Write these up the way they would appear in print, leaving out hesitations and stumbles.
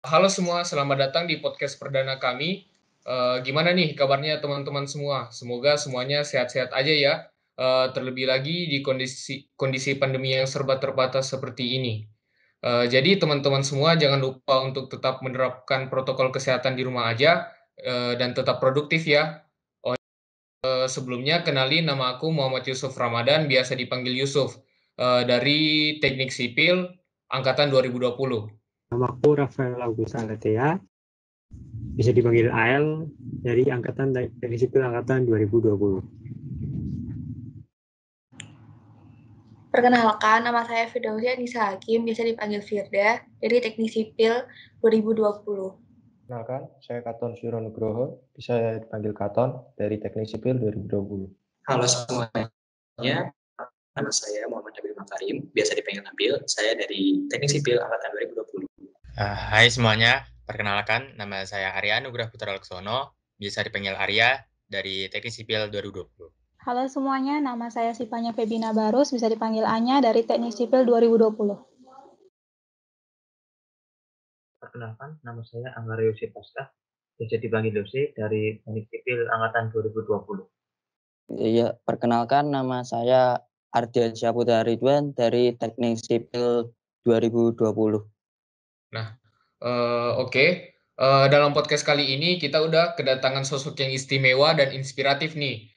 Halo semua, selamat datang di podcast perdana kami. Gimana nih kabarnya teman-teman semua? Semoga semuanya sehat-sehat aja ya. Terlebih lagi di kondisi kondisi pandemi yang serba terbatas seperti ini. Jadi teman-teman semua jangan lupa untuk tetap menerapkan protokol kesehatan di rumah aja, dan tetap produktif ya. Sebelumnya kenalin nama aku Muhammad Yusuf Ramadan, biasa dipanggil Yusuf, dari Teknik Sipil angkatan 2020. Namaku Rafael Agus Alatea, bisa dipanggil AL dari Angkatan Teknik Sipil Angkatan 2020. Perkenalkan, nama saya Firdausi Anissa Hakim, biasa dipanggil Firda, dari Teknik Sipil 2020. Kenalkan, saya Katon Syuro Nugroho, bisa dipanggil Katon dari Teknik Sipil 2020. Halo semuanya, nama saya Muhammad Nabil Makarim, biasa dipanggil Nabil, saya dari Teknik Sipil Angkatan 2020. Hai semuanya, perkenalkan nama saya Arya Nugrah Putra Laksono, biasa dipanggil Arya dari Teknik Sipil 2020. Halo semuanya, nama saya Sipanya Febina Barus, bisa dipanggil Anya dari Teknik Sipil 2020. Perkenalkan, nama saya Anggara Yosef Pasca, bisa dipanggil Yose dari Teknik Sipil Angkatan 2020. Iya, perkenalkan nama saya Ardian Syaputra Ridwan dari Teknik Sipil 2020. Nah, oke. Dalam podcast kali ini kita udah kedatangan sosok yang istimewa dan inspiratif nih.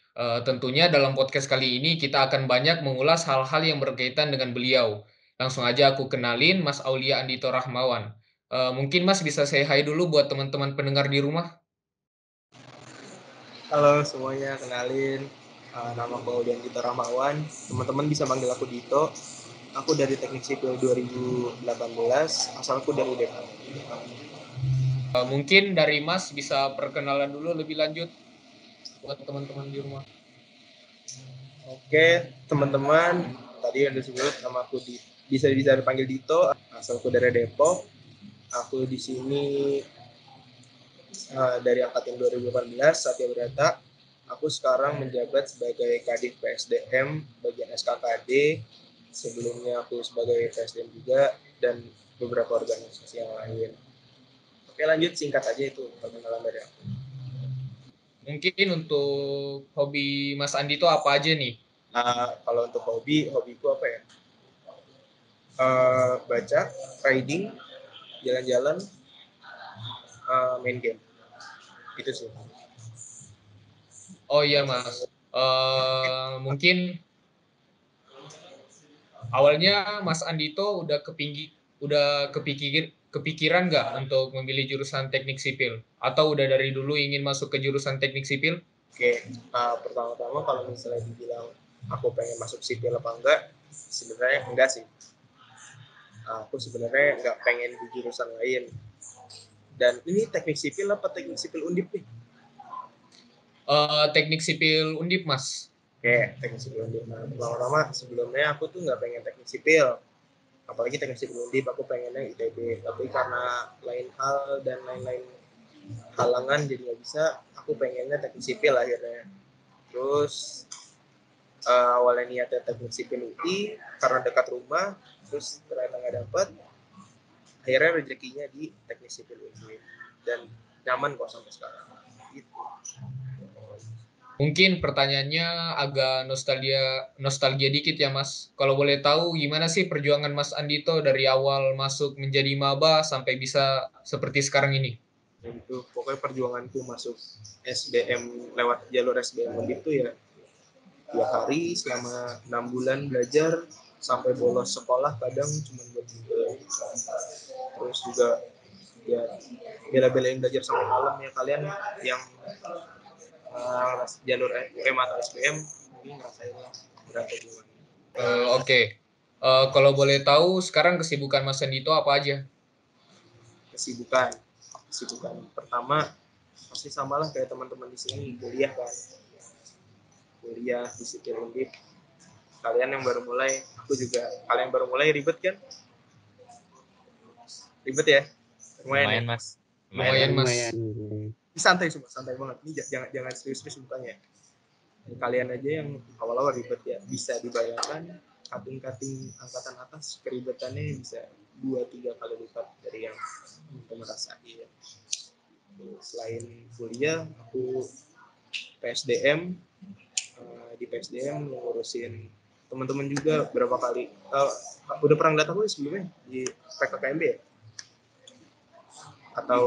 Tentunya dalam podcast kali ini kita akan banyak mengulas hal-hal yang berkaitan dengan beliau. Langsung aja aku kenalin Mas Aulia Andito Rahmawan. Mungkin Mas bisa say hi dulu buat teman-teman pendengar di rumah. Halo semuanya, kenalin. Nama aku Aulia Andito Rahmawan. Teman-teman bisa manggil aku Dito. Aku dari Teknik Sipil 2018, asalku dari Depok. Mungkin dari Mas bisa perkenalan dulu lebih lanjut buat teman-teman di rumah. Oke, teman-teman, tadi yang disebut nama aku bisa dipanggil Dito, asalku dari Depok. Aku di sini dari angkatan 2018, Satya Brata. Aku sekarang menjabat sebagai Kadif PSDM bagian SKKD. Sebelumnya aku sebagai PSDM juga dan beberapa organisasi yang lain. Oke, lanjut, singkat aja itu perkenalan dari aku. Mungkin untuk hobi Mas Andi itu apa aja nih? Kalau untuk hobiku apa ya? Baca, riding, jalan-jalan, main game. Itu sih. Oh iya Mas, mungkin awalnya Mas Andito udah kepikiran nggak untuk memilih jurusan teknik sipil? Atau udah dari dulu ingin masuk ke jurusan teknik sipil? Oke, pertama-tama kalau misalnya dibilang aku pengen masuk sipil apa enggak, sebenarnya enggak sih. Aku sebenarnya nggak pengen di jurusan lain. Dan ini teknik sipil apa teknik sipil Undip nih? Teknik sipil Undip Mas. Oke, teknik sipil Undip. Nah, pertama-tama sebelumnya aku tuh nggak pengen teknik sipil. Apalagi teknik sipil Undip, aku pengennya ITB. Tapi karena lain hal dan lain-lain halangan jadi nggak bisa, aku pengennya teknik sipil akhirnya. Terus awalnya niatnya teknik sipil UI karena dekat rumah, terus ternyata nggak dapet. Akhirnya rezekinya di teknik sipil UI dan nyaman kok sampai sekarang. Gitu. Mungkin pertanyaannya agak nostalgia dikit ya Mas. Kalau boleh tahu gimana sih perjuangan Mas Andito dari awal masuk menjadi maba sampai bisa seperti sekarang ini? Itu pokoknya perjuanganku masuk SBM lewat jalur SBM itu ya 2 hari selama 6 bulan belajar sampai bolos sekolah kadang cuma buat terus juga ya bela-belain belajar sampai malam ya kalian yang jalur UM atau SBM mungkin ngerasain lah berapa gimana. Oke. Kalau boleh tahu sekarang kesibukan Mas Andito apa aja? Kesibukan pertama pasti samalah kayak teman-teman di sini, kuliah kan. Kuliah di Sipil Undip. Kalian yang baru mulai, aku juga. Kalian yang baru mulai ribet kan? Ribet ya? Lumayan Mas. Lumayan Mas. Ini santai banget. Ini jangan serius-serius mukanya. Kalian aja yang awal-awal ribet ya, bisa dibayangkan cutting angkatan atas keribetannya bisa 2-3 kali lipat dari yang teman rasain. Selain kuliah, aku PSDM. Di PSDM ngurusin teman-teman juga berapa kali. Udah pernah ngeliat aku sebelumnya di PKKMB ya? Atau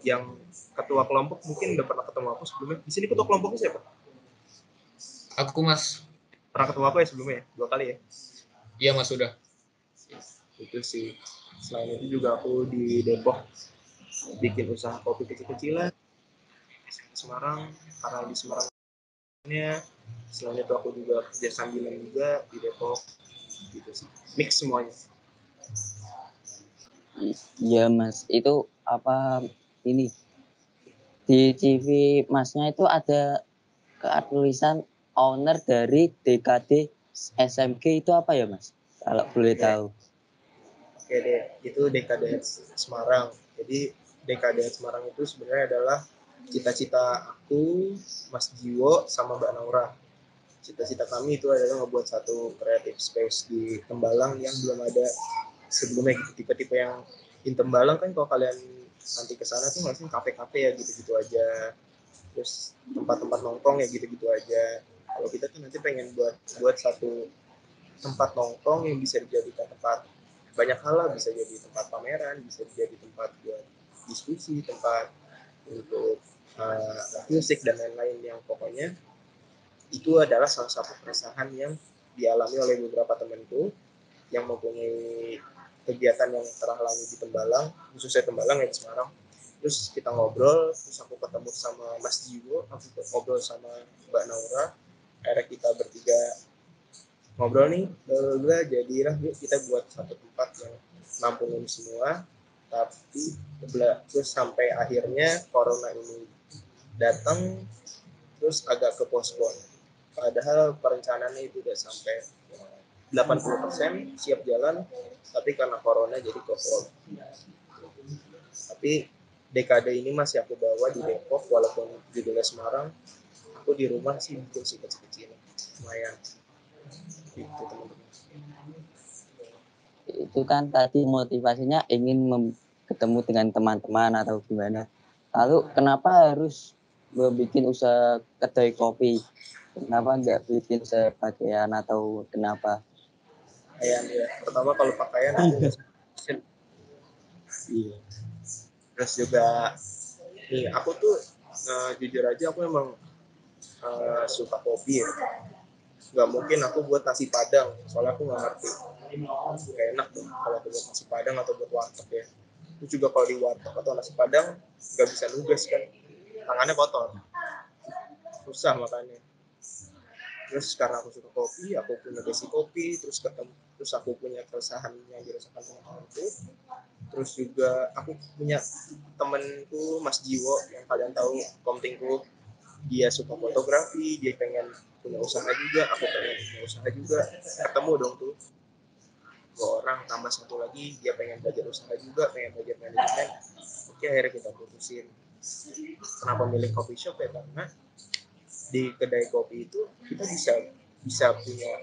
yang ketua kelompok mungkin udah pernah ketemu aku sebelumnya. Di sini ketua kelompoknya siapa? Aku Mas. Pernah ketemu aku ya sebelumnya ya? 2 kali ya? Iya Mas sudah. Itu sih. Selain itu juga aku di Depok bikin usaha kopi kecil-kecilan di Semarang, karena di Semarangnya. Selain itu aku juga kerja sambilan juga di Depok gitu sih. Mix semuanya. Iya Mas, itu apa ini di CV Masnya itu ada tulisan owner dari DKD SMG, itu apa ya Mas? Kalau boleh tahu. Oke deh, itu DKDS Semarang. Jadi DKDS Semarang itu sebenarnya adalah cita-cita aku, Mas Jiwo, sama Mbak Naura. Cita-cita kami itu adalah ngebuat satu creative space di Tembalang yang belum ada sebelumnya gitu. Tipe-tipe yang di Tembalang kan kalau kalian nanti ke sana tuh ngasih kafe-kafe ya gitu-gitu aja. Terus tempat-tempat nongkrong ya gitu-gitu aja. Kalau kita tuh nanti pengen buat satu tempat nongkrong yang bisa dijadikan tempat banyak hal lah, bisa jadi tempat pameran, bisa jadi tempat buat diskusi, tempat untuk musik dan lain-lain, yang pokoknya itu adalah salah satu keresahan yang dialami oleh beberapa temanku yang mempunyai kegiatan yang terhalangi di Tembalang, khususnya Tembalang ya di Semarang. Terus kita ngobrol, terus aku ketemu sama Mas Jiwo, aku ngobrol sama Mbak Naura, akhirnya kita bertiga ngobrol nih, jadilah yuk kita buat satu tempat yang nampungin semua. Tapi terus sampai akhirnya corona ini datang, terus agak ke postpone. Padahal perencanaannya itu udah sampai 80% siap jalan, tapi karena corona jadi kosong. Tapi dekade ini masih aku bawa di Depok, walaupun judulnya Semarang. Aku di rumah sih bikin sih kecil-kecil, lumayan. Gitu, teman-teman. Itu kan tadi motivasinya ingin ketemu dengan teman-teman atau gimana. Lalu kenapa harus bikin usaha kedai kopi? Kenapa nggak bikin usaha pakaian atau kenapa? Pakaian ya. Pertama kalau pakaian aku iya. Terus juga nih aku tuh jujur aja aku emang suka kopi ya. Nggak mungkin aku buat nasi padang, soalnya aku nggak ngerti. Nggak enak dong kalau aku buat nasi padang atau buat warteg ya. Itu juga kalau di warteg atau nasi padang nggak bisa nugas kan, tangannya kotor, susah makanya. Terus karena aku suka kopi, aku punya basic kopi, terus aku punya keresahan yang dirasakan teman-temanku. Terus juga aku punya temenku Mas Jiwo yang kalian tahu, komtingku. Dia suka fotografi, dia pengen punya usaha juga, aku pengen punya usaha juga. Ketemu dong tuh 2 orang, tambah 1 lagi, dia pengen belajar usaha juga, pengen belajar manajemen. Oke, akhirnya kita putusin. Kenapa milih coffee shop ya? Karena di kedai kopi itu kita bisa punya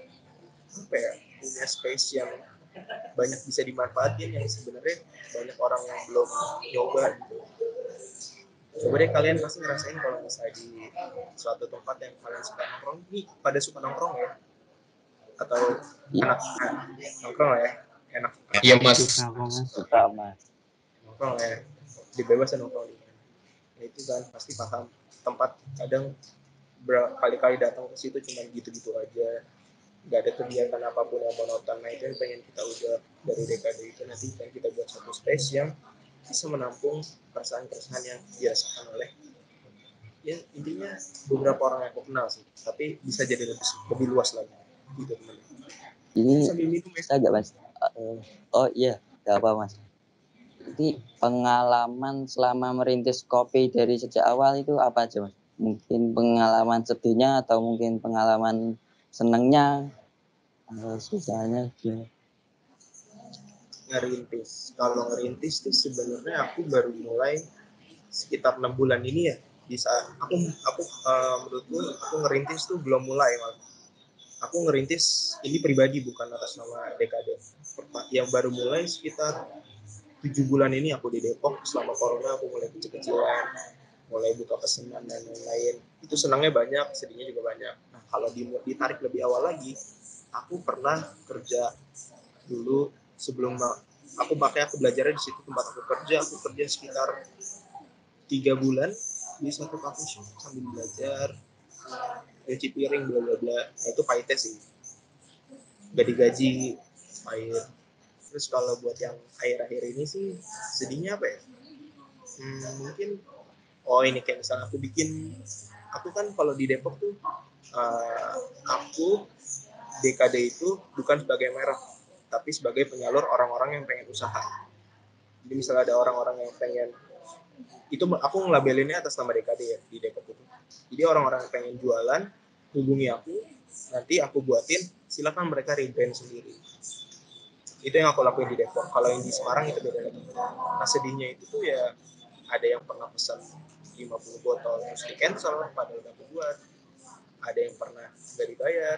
punya space yang banyak bisa dimanfaatin, yang sebenarnya banyak orang yang belum nyoba gitu. Coba deh kalian pasti ngerasain kalau misalnya di suatu tempat yang kalian suka nongkrong, nih pada suka nongkrong ya, atau anak nongkrong lah ya, enak. Iya Mas. Suka Mas. Nongkrong lah ya, dibebasin nongkrong di mana. Ya itu kan pasti paham, tempat kadang berkali-kali datang ke situ cuma gitu-gitu aja, nggak ada kegiatan apapun yang monoton. Nah itu yang pengen kita ubah dari dekade itu, nanti kan kita buat satu space yang bisa menampung keresahan-keresahan yang dirasakan oleh ya intinya beberapa orang yang aku kenal sih, tapi bisa jadi lebih luas lagi gitu teman-teman. Ini Sambil minum ya. bisa nggak Mas? Oh iya, nggak apa Mas. Jadi pengalaman selama merintis kopi dari sejak awal itu apa aja Mas? Mungkin pengalaman sedihnya atau mungkin pengalaman senangnya, susahnya gimana? Ngerintis. Kalau ngerintis tuh sebenarnya aku baru mulai sekitar 6 bulan ini ya. Bisa aku menurutku aku ngerintis tuh belum mulai malah. aku ngerintis ini pribadi bukan atas nama Dekade. Yang baru mulai sekitar 7 bulan ini aku di Depok. Selama corona aku mulai kecil-kecilan, mulai buka pesanan dan lain-lain. Itu senangnya banyak, sedihnya juga banyak. Nah, kalau ditarik lebih awal lagi, aku pernah kerja dulu sebelum aku belajarnya di situ tempat aku kerja sekitar 3 bulan di satu coffee shop sambil belajar cuci piring bla bla bla. Nah, itu pahitnya sih, gak digaji, pahit. Terus kalau buat yang akhir-akhir ini sih sedihnya apa ya, mungkin ini kayak misalnya aku kan kalau di Depok tuh aku DKD itu bukan sebagai merek tapi sebagai penyalur orang-orang yang pengen usaha. Jadi misalnya ada orang-orang yang pengen, itu aku ngelabelinnya atas nama DKD ya di Depok itu. Jadi orang-orang yang pengen jualan hubungi aku, nanti aku buatin, silakan mereka rebrand sendiri. Itu yang aku lakuin di Depok. Kalau yang di Semarang itu beda lagi. Nah, sedihnya itu tuh ya ada yang pernah pesan 50 botol terus di cancel padahal udah aku buat. Ada yang pernah nggak dibayar.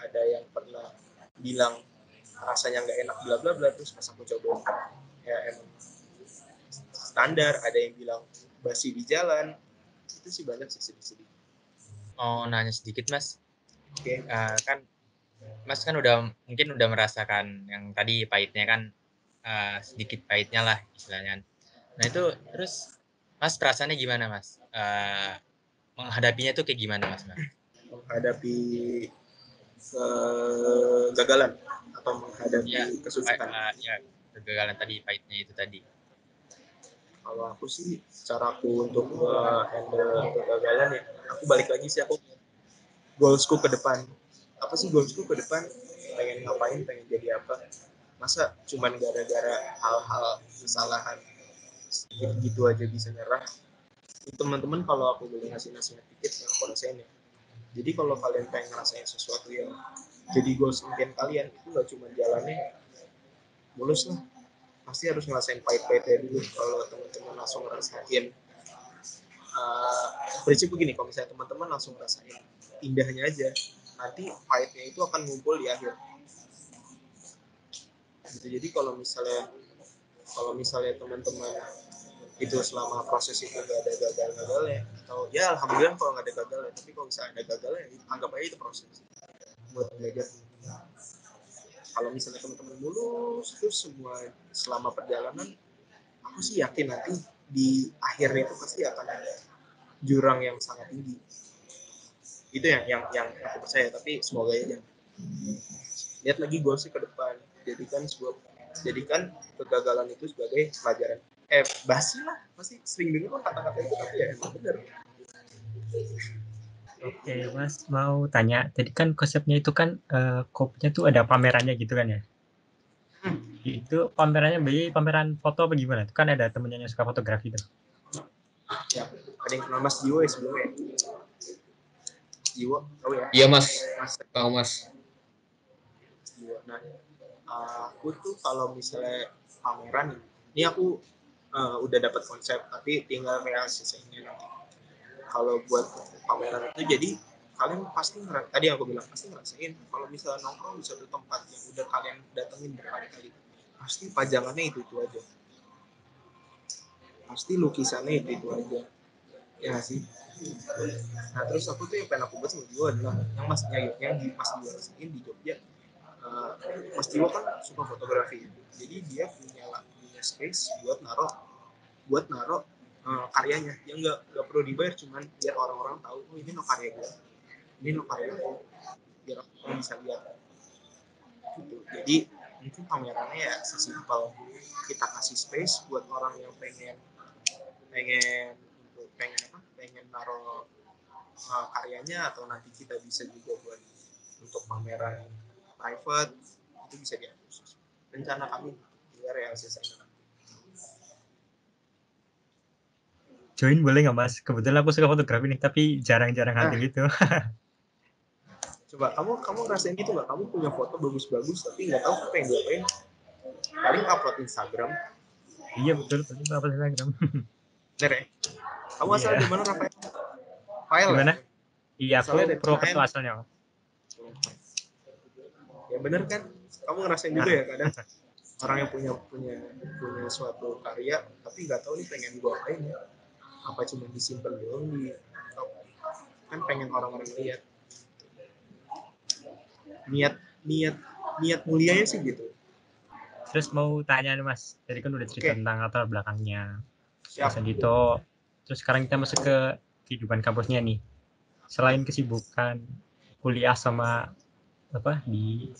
Ada yang pernah bilang rasanya nggak enak bla bla bla, terus pas aku coba ya emang standar. Ada yang bilang basi di jalan. Itu sih banyak sih sedih-sedih. Oh, nanya sedikit Mas. Oke. Kan Mas kan mungkin udah merasakan yang tadi pahitnya kan, sedikit pahitnya lah istilahnya. Nah itu terus Mas perasaannya gimana Mas? Menghadapinya tuh kayak gimana Mas? Menghadapi kegagalan atau menghadapi kesulitan. Ya, kegagalan tadi, pahitnya itu tadi. Kalau aku sih, cara aku untuk handle kegagalan ya, aku balik lagi sih, aku goalsku ke depan. Apa sih goalsku ke depan? Pengen ngapain, pengen jadi apa? Masa cuman gara-gara hal-hal kesalahan gitu aja bisa nyerah? Teman-teman kalau aku boleh ngasih nasihat dikit yang aku rasain ya. Jadi kalau kalian pengen ngerasain sesuatu yang jadi goals impian kalian, itu nggak cuma jalannya mulus lah. Pasti harus ngerasain pahit-pahitnya dulu. Kalau teman-teman langsung ngerasain prinsip begini, kalau misalnya teman-teman langsung ngerasain indahnya aja, nanti pahitnya itu akan ngumpul di akhir gitu. Jadi kalau misalnya teman-teman itu selama proses itu gak ada gagal-gagalnya, atau ya alhamdulillah kalau nggak ada gagalnya, tapi kalau misalnya ada gagalnya, anggap aja itu proses buat belajar. Kalau misalnya teman-teman mulus terus semua selama perjalanan, aku sih yakin nanti di akhir itu pasti akan ada jurang yang sangat tinggi. Itu yang aku percaya, tapi semoga aja. Lihat lagi goalsnya ke depan, jadikan kegagalan itu sebagai pelajaran. Basi lah, pasti sering dengar kata-kata itu, tapi ya emang benar. Oke, Mas mau tanya, tadi kan konsepnya itu kan kopinya tuh ada pamerannya gitu kan ya? Itu pamerannya pameran foto apa gimana? Itu kan ada temennya yang suka fotografi tuh. Ya, ada yang kenal Mas Jiwo ya sebelumnya. Jiwo, tahu ya? Iya Mas, tahu Mas. Jiwo. Nah, aku tuh kalau misalnya pameran, ini aku udah dapat konsep, tapi tinggal realisasinya nanti. Kalau buat pameran itu, jadi kalian pasti tadi aku bilang pasti ngerasain kalau misalnya nongkrong di suatu tempat yang udah kalian datengin berkali-kali, pasti pajangannya itu aja, pasti lukisannya itu aja, ya sih. Nah terus aku tuh yang pengen aku buat sama Jiwa adalah yang Mas Jiwa rasain di Jogja. Mas Jiwa kan suka fotografi, jadi dia punya space buat naruh karyanya yang nggak perlu dibayar, cuman biar orang-orang tahu ini no karya gue, biar orang bisa lihat gitu. Jadi mungkin pamerannya ya sesimpel kita kasih space buat orang yang pengen naruh karyanya, atau nanti kita bisa juga buat untuk pameran private, itu bisa diatur. Rencana kami biar realisasinya. Join boleh nggak Mas? Kebetulan aku suka fotografi nih, tapi jarang-jarang hunting gitu. Coba kamu ngerasain gitu nggak? Kamu punya foto bagus-bagus tapi nggak tahu apa yang diapain. Paling upload Instagram. Iya betul, paling upload Instagram. Bener ya? Kamu asal dari mana, Rafael? Gimana? Iya, aku Purwokerto asalnya. extrovert. Ya bener kan? Kamu ngerasain juga ya kadang orang yang punya suatu karya tapi nggak tahu nih pengen gue apain ya, apa cuma disimpan doang di kan pengen orang-orang lihat. Niat mulianya sih gitu. Terus mau tanya nih Mas, tadi kan udah cerita Oke. tentang latar belakangnya Siap. Mas Andito. Terus sekarang kita masuk ke kehidupan kampusnya nih. Selain kesibukan kuliah sama apa di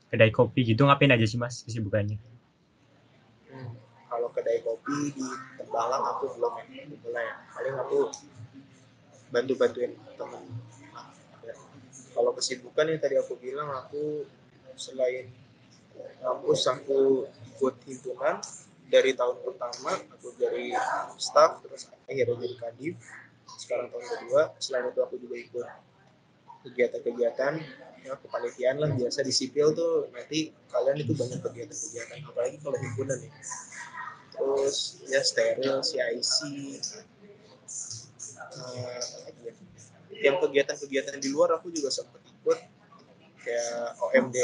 kedai kopi gitu, ngapain aja sih Mas kesibukannya? Kalau kedai kopi di Tembalang aku belum mulai. Paling aku bantuin teman. Kalau kesibukan yang tadi aku bilang, aku selain kampus aku ikut himpunan dari tahun pertama, aku jadi staff, terus akhirnya jadi kadif. Sekarang tahun kedua. Selain itu aku juga ikut kegiatan-kegiatan ya, kepanitiaan lah. Biasa di sipil tuh nanti kalian itu banyak kegiatan-kegiatan, apalagi kalau himpunan ya. Terus ya steril, CIC, yang kegiatan-kegiatan di luar aku juga sempat ikut kayak OMD.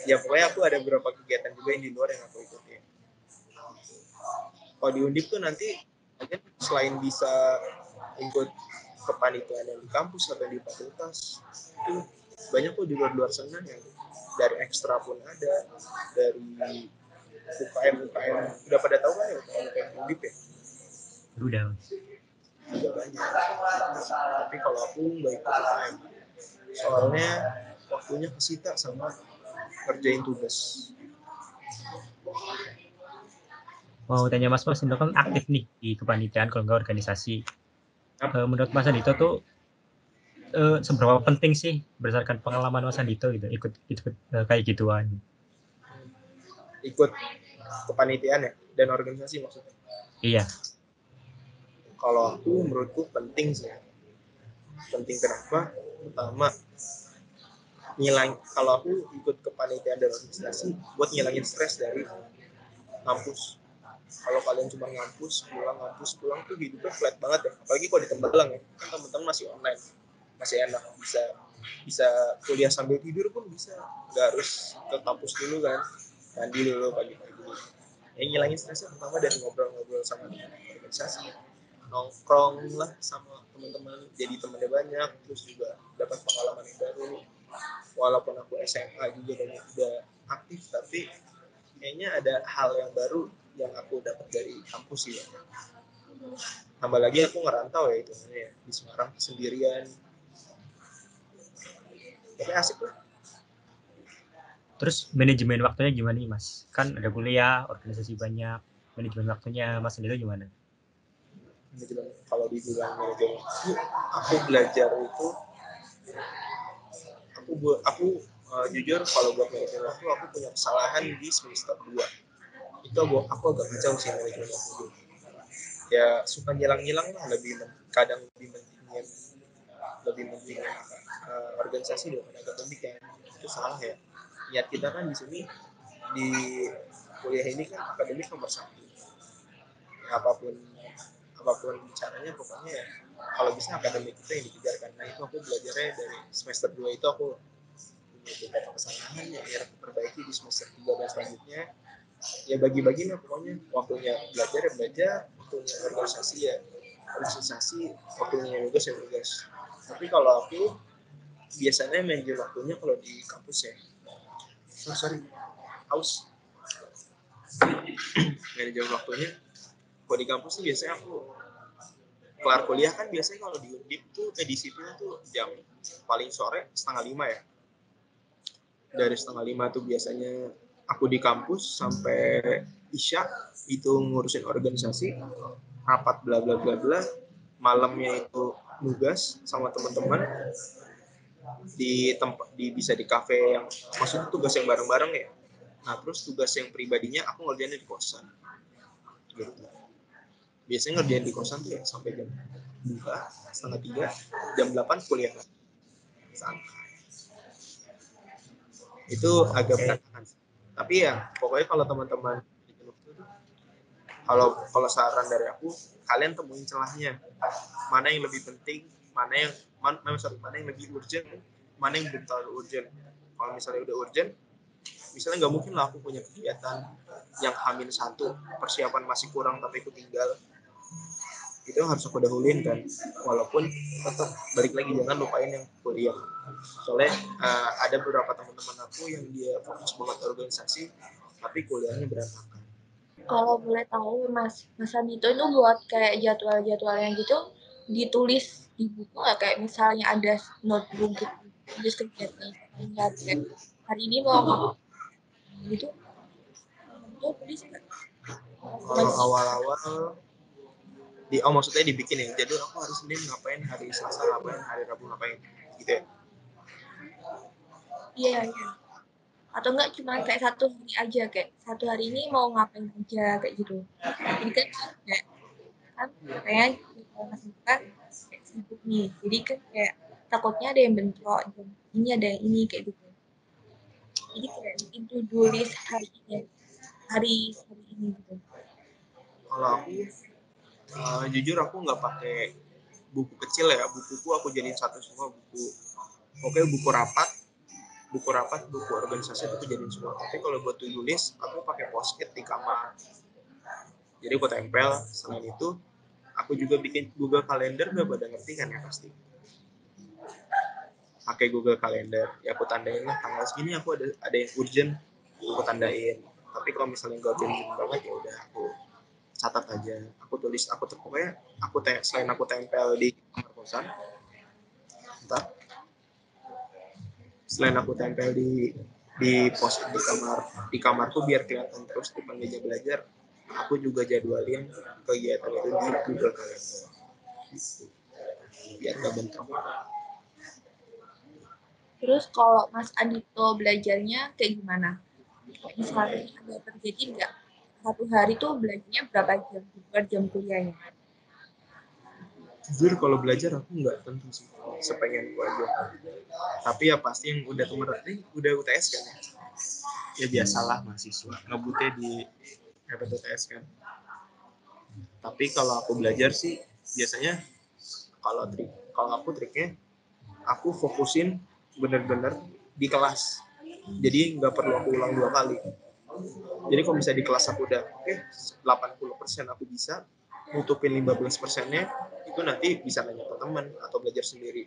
Ya pokoknya aku ada beberapa kegiatan juga yang di luar yang aku ikuti. Kalau di Undip tuh nanti selain bisa ikut kepanitiaan yang di kampus atau di fakultas, itu banyak kok juga di luar sana yang dari ekstra pun ada, dari UKM. Udah pada tahu kan ya UKM Undip ya? Udah. Juga banyak. Tapi kalau aku nggak ikut UKM, soalnya waktunya kesita sama kerjain tugas. Mau tanya Mas Andito kan aktif nih di kepanitiaan kalau nggak organisasi. Menurut Mas Andito tuh seberapa penting sih berdasarkan pengalaman Mas Andito gitu ikut kayak gituan? Ikut kepanitiaan ya dan organisasi maksudnya? Iya. Kalau aku menurutku penting sih. Penting kenapa? Pertama, kalau aku ikut kepanitiaan dan organisasi buat ngilangin stres dari kampus. Kalau kalian cuma ngampus pulang tuh hidupnya flat banget ya. Apalagi kalau di Tembalang ya, kan teman-teman masih online, masih enak, bisa kuliah sambil tidur pun bisa, nggak harus ke kampus dulu kan, mandi dulu pagi-pagi. Yang ngilangin stresnya pertama dari ngobrol-ngobrol sama organisasi, nongkrong lah sama teman-teman, jadi temannya banyak, terus juga dapat pengalaman yang baru. Walaupun aku SMA juga udah aktif, tapi kayaknya ada hal yang baru yang aku dapat dari kampus ya. Tambah lagi aku ngerantau ya, itu ya di Semarang sendirian. Tapi asik lah. Terus manajemen waktunya gimana nih Mas? Kan ada kuliah, organisasi banyak. Manajemen waktunya Mas Andito gimana? Kalau dibilang manajemen waktu, aku belajar itu, aku jujur kalau buat manajemen waktu aku punya kesalahan di semester 2. Itu aku agak kacau sih manajemen waktu. Ya suka ngilang-ngilang lah, kadang lebih pentingin organisasi daripada akademik kan. Itu salah ya. Niat kita kan di sini di kuliah ini kan akademik nomor 1. Ya, apapun caranya pokoknya ya, kalau bisa akademik kita yang dikejar kan. Nah itu aku belajarnya dari semester 2 itu aku punya beberapa kesalahan yang harus aku perbaiki di semester 3 dan selanjutnya. Ya bagi-bagi lah pokoknya, waktunya belajar, waktunya organisasi, waktunya nugas. Tapi kalau aku biasanya manajer waktunya kalau di kampus ya, manajer waktunya kalau di kampus tuh biasanya aku kelar kuliah kan biasanya kalau di Undip tuh di sipil tuh jam paling sore 4:30 ya. Dari 4:30 tuh biasanya aku di kampus sampai Isya, itu ngurusin organisasi, rapat bla bla bla bla. Malamnya itu nugas sama teman-teman bisa di kafe yang maksudnya tugas yang bareng-bareng ya. Nah terus tugas yang pribadinya aku ngerjainnya di kosan gitu. Biasanya ngerjain di kosan tuh ya sampai jam 2, 2:30, jam 8 kuliah santai. Itu agak berantakan. Tapi ya pokoknya kalau teman-teman, kalau saran dari aku, kalian temuin celahnya mana yang lebih penting, mana yang lebih urgent, mana yang belum terlalu urgent. Kalau misalnya udah urgent, misalnya nggak mungkin lah aku punya kegiatan yang H-1, persiapan masih kurang tapi aku tinggal. Itu yang harus aku dahulin kan, walaupun tetap balik lagi jangan lupain yang kuliah. Soalnya ada beberapa teman-teman aku yang dia fokus banget organisasi tapi kuliahnya berantakan. Kalau boleh tahu Mas Andito itu buat kayak jadwal-jadwalnya gitu ditulis di buku nggak, kayak misalnya ada notebook gitu, tulis kegiatan kayak hari ini mau ngapain gitu, itu tulis nggak? Kalau awal-awal maksudnya dibikin ya, jadi aku hari Senin ngapain, hari Selasa ngapain, hari Rabu ngapain gitu ya. Iya. Atau enggak cuma kayak satu hari aja, kayak satu hari ini mau ngapain aja kayak gitu. Jadi kan kayak kayak Mas kan kayak sibuk nih, jadi kan kayak takutnya ada yang bentrok, ini ada yang ini kayak gitu. Jadi kayak bikin to-do list hari ini gitu. Kalau aku jujur aku nggak pakai buku kecil ya, bukuku aku jadiin satu semua, pokoknya buku rapat, buku organisasi itu aku jadiin semua. Tapi kalau buat to-do list aku pakai post-it di kamar, jadi aku tempel. Selain itu aku juga bikin Google Calendar, gak pada ngerti kan ya pasti, pakai Google Calendar ya, aku tandain lah tanggal segini aku ada yang urgent, aku tandain. Tapi kalau misalnya nggak urgent banget ya udah aku catat aja, aku tulis, pokoknya selain aku tempel di kamar kosan, selain aku tempel di pos di kamarku biar kelihatan terus depan meja belajar, aku juga jadwalin kegiatan itu di Google Calendar biar gak bentrok. Terus kalau Mas Andito belajarnya kayak gimana? Misalnya ada terjadi nggak satu hari tuh belajarnya berapa jam per jam kuliahnya? Jujur kalau belajar aku nggak tentu sih, sepengen gua aja. Tapi ya pasti yang udah udah UTS kan ya. Ya biasalah mahasiswa ngebutnya di UTS kan. Tapi kalau aku belajar sih biasanya kalau aku triknya aku fokusin bener-bener di kelas. Jadi nggak perlu aku ulang 2 kali. Jadi kalau misalnya di kelas aku udah 80% aku bisa, nutupin 15%-nya itu nanti bisa nanya ke teman atau belajar sendiri.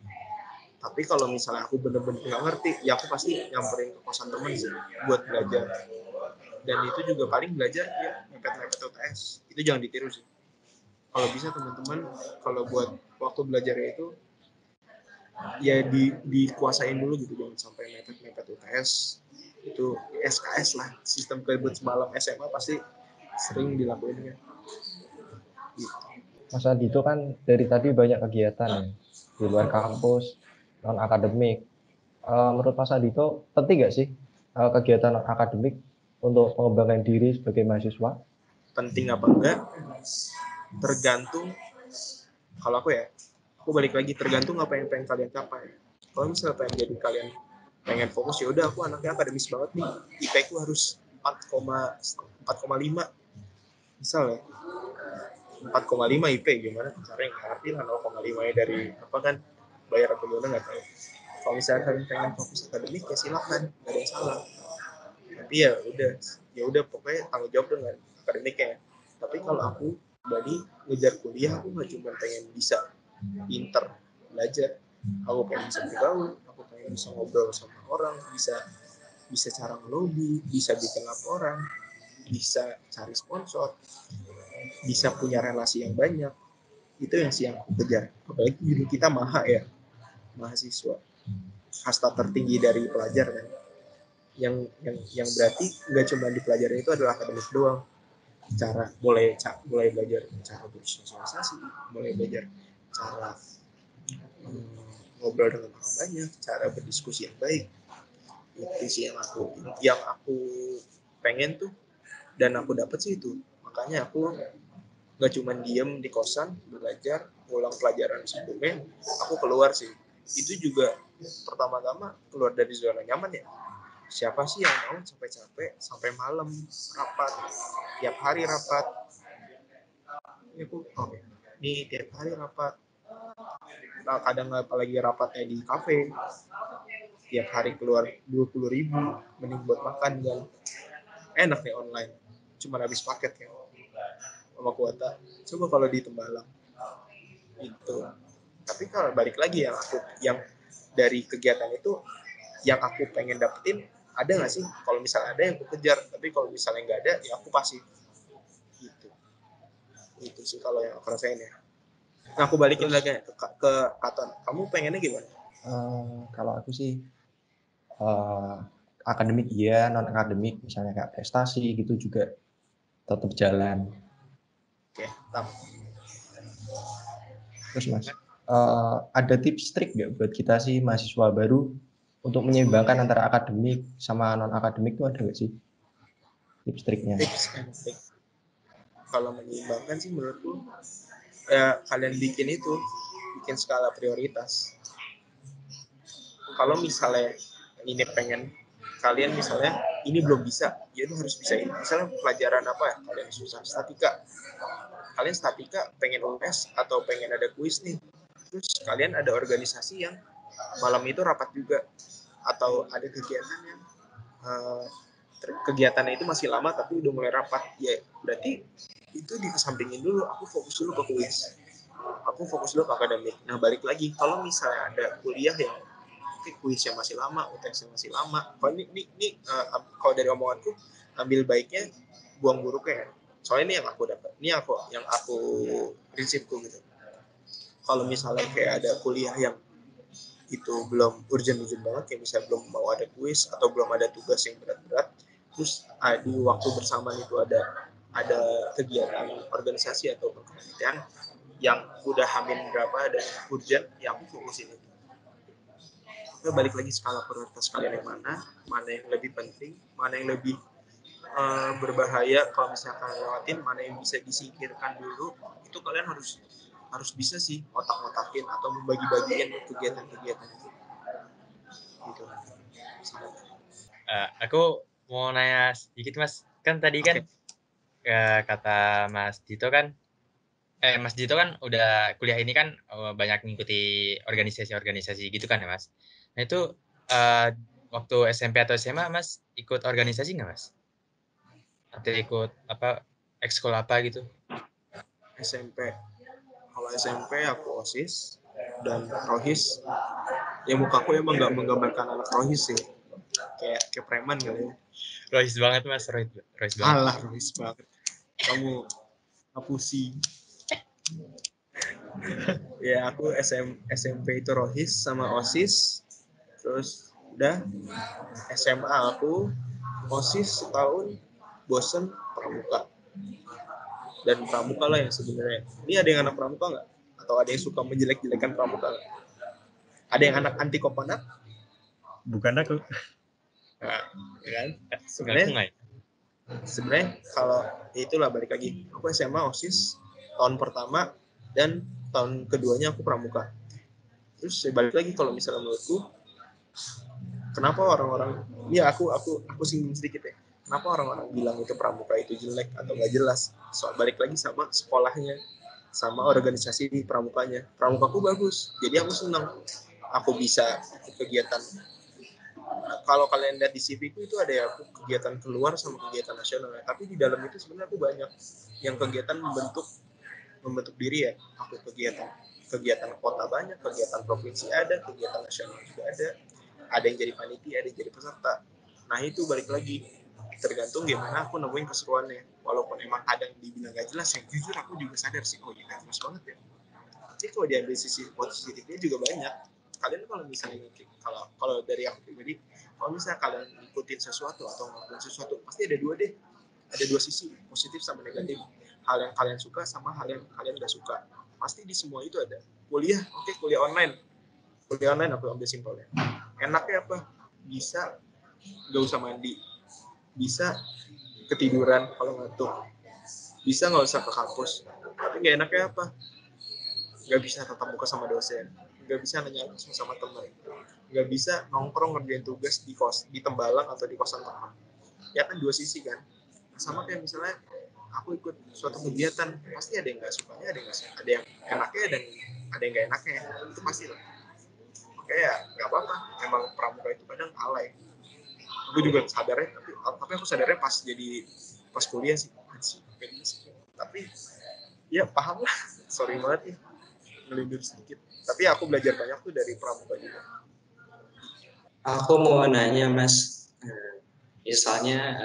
Tapi kalau misalnya aku bener-bener nggak ngerti, ya aku pasti nyamperin ke kosan temen sih buat belajar. Dan itu juga paling belajar ya mepet-mepet UTS. Itu jangan ditiru sih. Kalau bisa teman-teman, kalau buat waktu belajarnya itu ya dikuasain dulu gitu, jangan sampai mepet-mepet UTS. Itu SKS lah, sistem kebut semalam SMA pasti sering dilakuin ya. Mas Adi itu kan dari tadi banyak kegiatan ya di luar kampus, non akademik. Menurut Mas Adi itu penting nggak sih kegiatan non akademik untuk mengembangkan diri sebagai mahasiswa? Penting apa enggak? Tergantung. Kalau aku balik lagi, tergantung apa yang pengen kalian capai. Kalau misalnya pengen fokus, ya udah aku anaknya akademis banget nih, IP ku harus 4,5 misal ya, 4,5 IP gimana caranya nggak ngerti lah, 0,5 nya dari apa kan, bayar atau gimana nggak tahu. Kalau misalnya kalian pengen fokus akademik ya silakan, nggak ada yang salah. Tapi ya udah pokoknya tanggung jawab dengan akademiknya. Tapi kalau aku pribadi ngejar kuliah, aku nggak cuma pengen bisa pinter belajar, aku pengen bisa bergaul, aku pengen bisa ngobrol sama orang, bisa cara ngelobi, bisa bikin laporan, bisa cari sponsor, bisa punya relasi yang banyak. Itu yang aku kejar. Apalagi guru kita mahasiswa, kasta tertinggi dari pelajar kan. Yang berarti nggak cuma di pelajaran itu adalah akademik doang. Mulai belajar cara bersosialisasi, mulai belajar cara ngobrol dengan orang banyak, cara berdiskusi yang baik. Itu sih yang aku pengen tuh, dan aku dapat sih itu. Makanya aku nggak cuma diem di kosan belajar ulang pelajaran sebelumnya, aku keluar sih. Itu juga pertama-tama keluar dari zona nyaman ya. Siapa sih yang mau capek-capek sampai malam rapat, tiap hari rapat. Ini tiap hari rapat, kadang apalagi rapatnya di kafe tiap hari keluar 20.000, mending buat makan kan enak nih online, cuma habis paket ya sama kuota. Coba kalau di Tembalang itu. Tapi kalau balik lagi yang dari kegiatan itu yang aku pengen dapetin, ada nggak sih? Kalau misalnya ada yang aku kejar, tapi kalau misalnya nggak ada ya aku pasif gitu. Itu sih kalau yang aku rasain ya. Nah, aku balikin lagi ke Katon. Kamu pengennya gimana? Kalau aku sih akademik iya, non akademik misalnya kayak prestasi gitu juga tetap jalan. Oke, tetap. Terus Mas, ada tips trik nggak buat kita sih mahasiswa baru untuk menyeimbangkan antara akademik sama non akademik itu ada nggak sih tips triknya? Tips and trik. Kalau menyeimbangkan sih menurutku ya kalian bikin skala prioritas. Kalau misalnya ini pengen kalian misalnya ini belum bisa, ya itu harus bisa ini. Misalnya pelajaran apa ya kalian susah, statika. Kalian statika pengen UTS atau pengen ada kuis nih. Terus kalian ada organisasi yang malam itu rapat juga atau ada kegiatan yang kegiatannya itu masih lama tapi udah mulai rapat. Ya berarti itu dikesampingin dulu, aku fokus dulu ke kuis. Aku fokus dulu ke akademik. Nah, balik lagi kalau misalnya ada kuliah yang kuisnya masih lama, UTS-nya masih lama. Kalau ini kalau dari omonganku, ambil baiknya, buang buruknya. Soalnya ini yang aku dapat, ini yang aku prinsipku gitu. Kalau misalnya kayak ada kuliah yang itu belum urgent banget, kayak misalnya belum mau ada kuis atau belum ada tugas yang berat-berat, terus di waktu bersamaan itu ada kegiatan organisasi atau kepanitiaan yang udah hamin berapa dan urgent, yang aku fokusin itu. Oke, balik lagi skala prioritas kalian yang mana yang lebih penting, mana yang lebih berbahaya kalau misalkan lewatin, mana yang bisa disingkirkan dulu. Itu kalian harus bisa sih otak-otakin atau membagi-bagiin kegiatan-kegiatan itu. Gitu. Aku mau nanya sedikit Mas, kan tadi kan kata Mas Dito kan udah kuliah ini kan banyak mengikuti organisasi-organisasi gitu kan ya Mas. Nah itu waktu SMP atau SMA Mas ikut organisasi nggak Mas? Atau ikut ekskul apa gitu? SMP. Kalau SMP aku OSIS dan Rohis. Ya mukaku emang nggak menggambarkan anak Rohis sih. Kayak preman kali ya. Rohis banget Mas, Rohis banget. Alah, Rohis banget. Kamu ngapusi. Ya aku SMP itu Rohis sama OSIS. Terus udah SMA aku OSIS setahun, bosen pramuka. Dan pramuka lah yang sebenarnya. Ini ada yang anak pramuka nggak? Atau ada yang suka menjelek-jelekan pramuka nggak? Ada yang anak anti kopanat? Bukan aku. Nah, kan? Sebenarnya kalau itulah balik lagi. Aku SMA OSIS tahun pertama dan tahun keduanya aku pramuka. Terus saya balik lagi kalau misalnya menurutku, kenapa orang-orang, ya aku singgung sedikit ya. Kenapa orang-orang bilang itu pramuka itu jelek atau nggak jelas? Soal balik lagi sama sekolahnya, sama organisasi di pramukanya. Pramukaku bagus, jadi aku senang. Aku bisa kegiatan. Kalau kalian lihat di CV ku itu ada ya aku kegiatan keluar sama kegiatan nasional. Tapi di dalam itu sebenarnya aku banyak yang kegiatan membentuk diri ya. Aku kegiatan kota banyak, kegiatan provinsi ada, kegiatan nasional juga ada. Ada yang jadi panitia, ada yang jadi peserta. Nah itu balik lagi, tergantung gimana aku nemuin keseruannya. Walaupun emang kadang dibilang gak jelas, ya jujur aku juga sadar sih, oh ya gak jelas banget ya. Tapi kalau diambil sisi positifnya juga banyak. Kalian kalau misalnya kalau dari aku pribadi, kalau misalnya kalian ngikutin sesuatu atau ngelakuin sesuatu, pasti ada dua sisi, positif sama negatif. Hal yang kalian suka sama hal yang kalian gak suka. Pasti di semua itu ada. Kuliah, oke, kuliah online aku ambil simpelnya. Enaknya apa? Bisa gak usah mandi, bisa ketiduran kalau ngantuk, bisa nggak usah ke kampus. Tapi nggak enaknya apa? Nggak bisa tatap muka sama dosen, nggak bisa nanya langsung sama teman, nggak bisa nongkrong ngerjain tugas di Tembalang atau di kosan teman. Ya kan dua sisi kan. Sama kayak misalnya aku ikut suatu kegiatan, pasti ada yang nggak sukanya, ada yang enaknya, dan ada yang nggak enaknya, itu pasti lah. Makanya ya nggak apa-apa, emang pramuka itu kadang alay. Aku juga sadarnya, tapi aku sadarnya pas kuliah sih. Tapi ya paham lah, sorry banget nih melindur sedikit. Tapi aku belajar banyak tuh dari pramuka juga. Aku mau nanya Mas, misalnya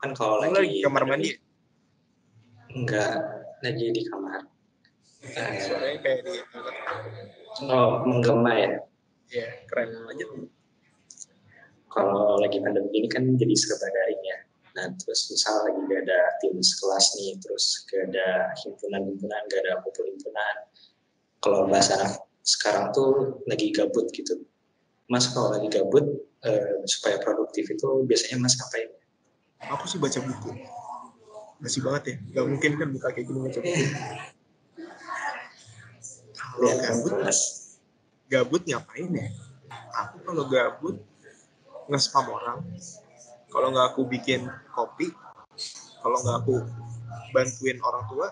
kan kalau Kamu lagi kamar mandi? Enggak, lagi di kamar. Suaranya kayak di menggema ya. Iya, keren. Lanjut. Kalau lagi pandemi ini kan jadi serba daring ya. Nah, terus misal lagi gak ada tim sekelas nih, terus gak ada himpunan-himpunan, gak ada kumpul himpunan. Kalau bahasa sekarang tuh lagi gabut gitu. Mas kalau lagi gabut, supaya produktif itu biasanya Mas ngapain? Aku sih baca buku. Masih banget ya, gak mungkin kan buka kayak gini baca buku. Kalau gabut ngapain ya? Aku kalau gabut nge-spam orang. Kalau nggak aku bikin kopi, kalau nggak aku bantuin orang tua,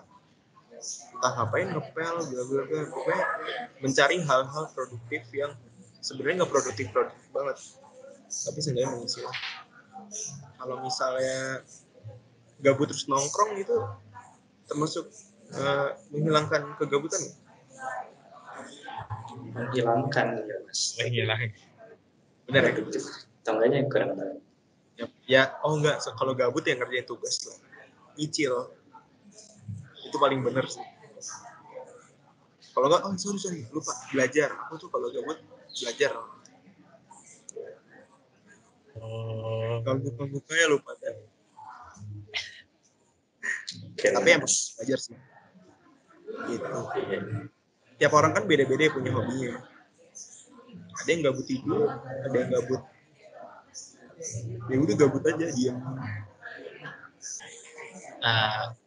entah ngapain, ngepel, bla-bla-bla. Pokoknya mencari hal-hal produktif yang sebenarnya nggak produktif banget, tapi seenggaknya mengisi lah. Kalau misalnya gabut terus nongkrong itu termasuk menghilangkan kegabutan. Menghilangkan ya Mas. Menghilangkan. Benar ya? Tangganya kurang tahu. Ya, oh enggak, kalau gabut ya ngerjain tugas lah. Nyicil. Itu paling bener sih. Kalau enggak, oh sorry, lupa, belajar. Aku tuh kalau gabut, belajar. Kalau buka-buka ya lupa deh. Tapi emang belajar sih. Gitu. Tiap orang kan beda-beda punya hobinya. Ada yang gabut tidur, ada yang gabut. Ya udah gabut aja, diam.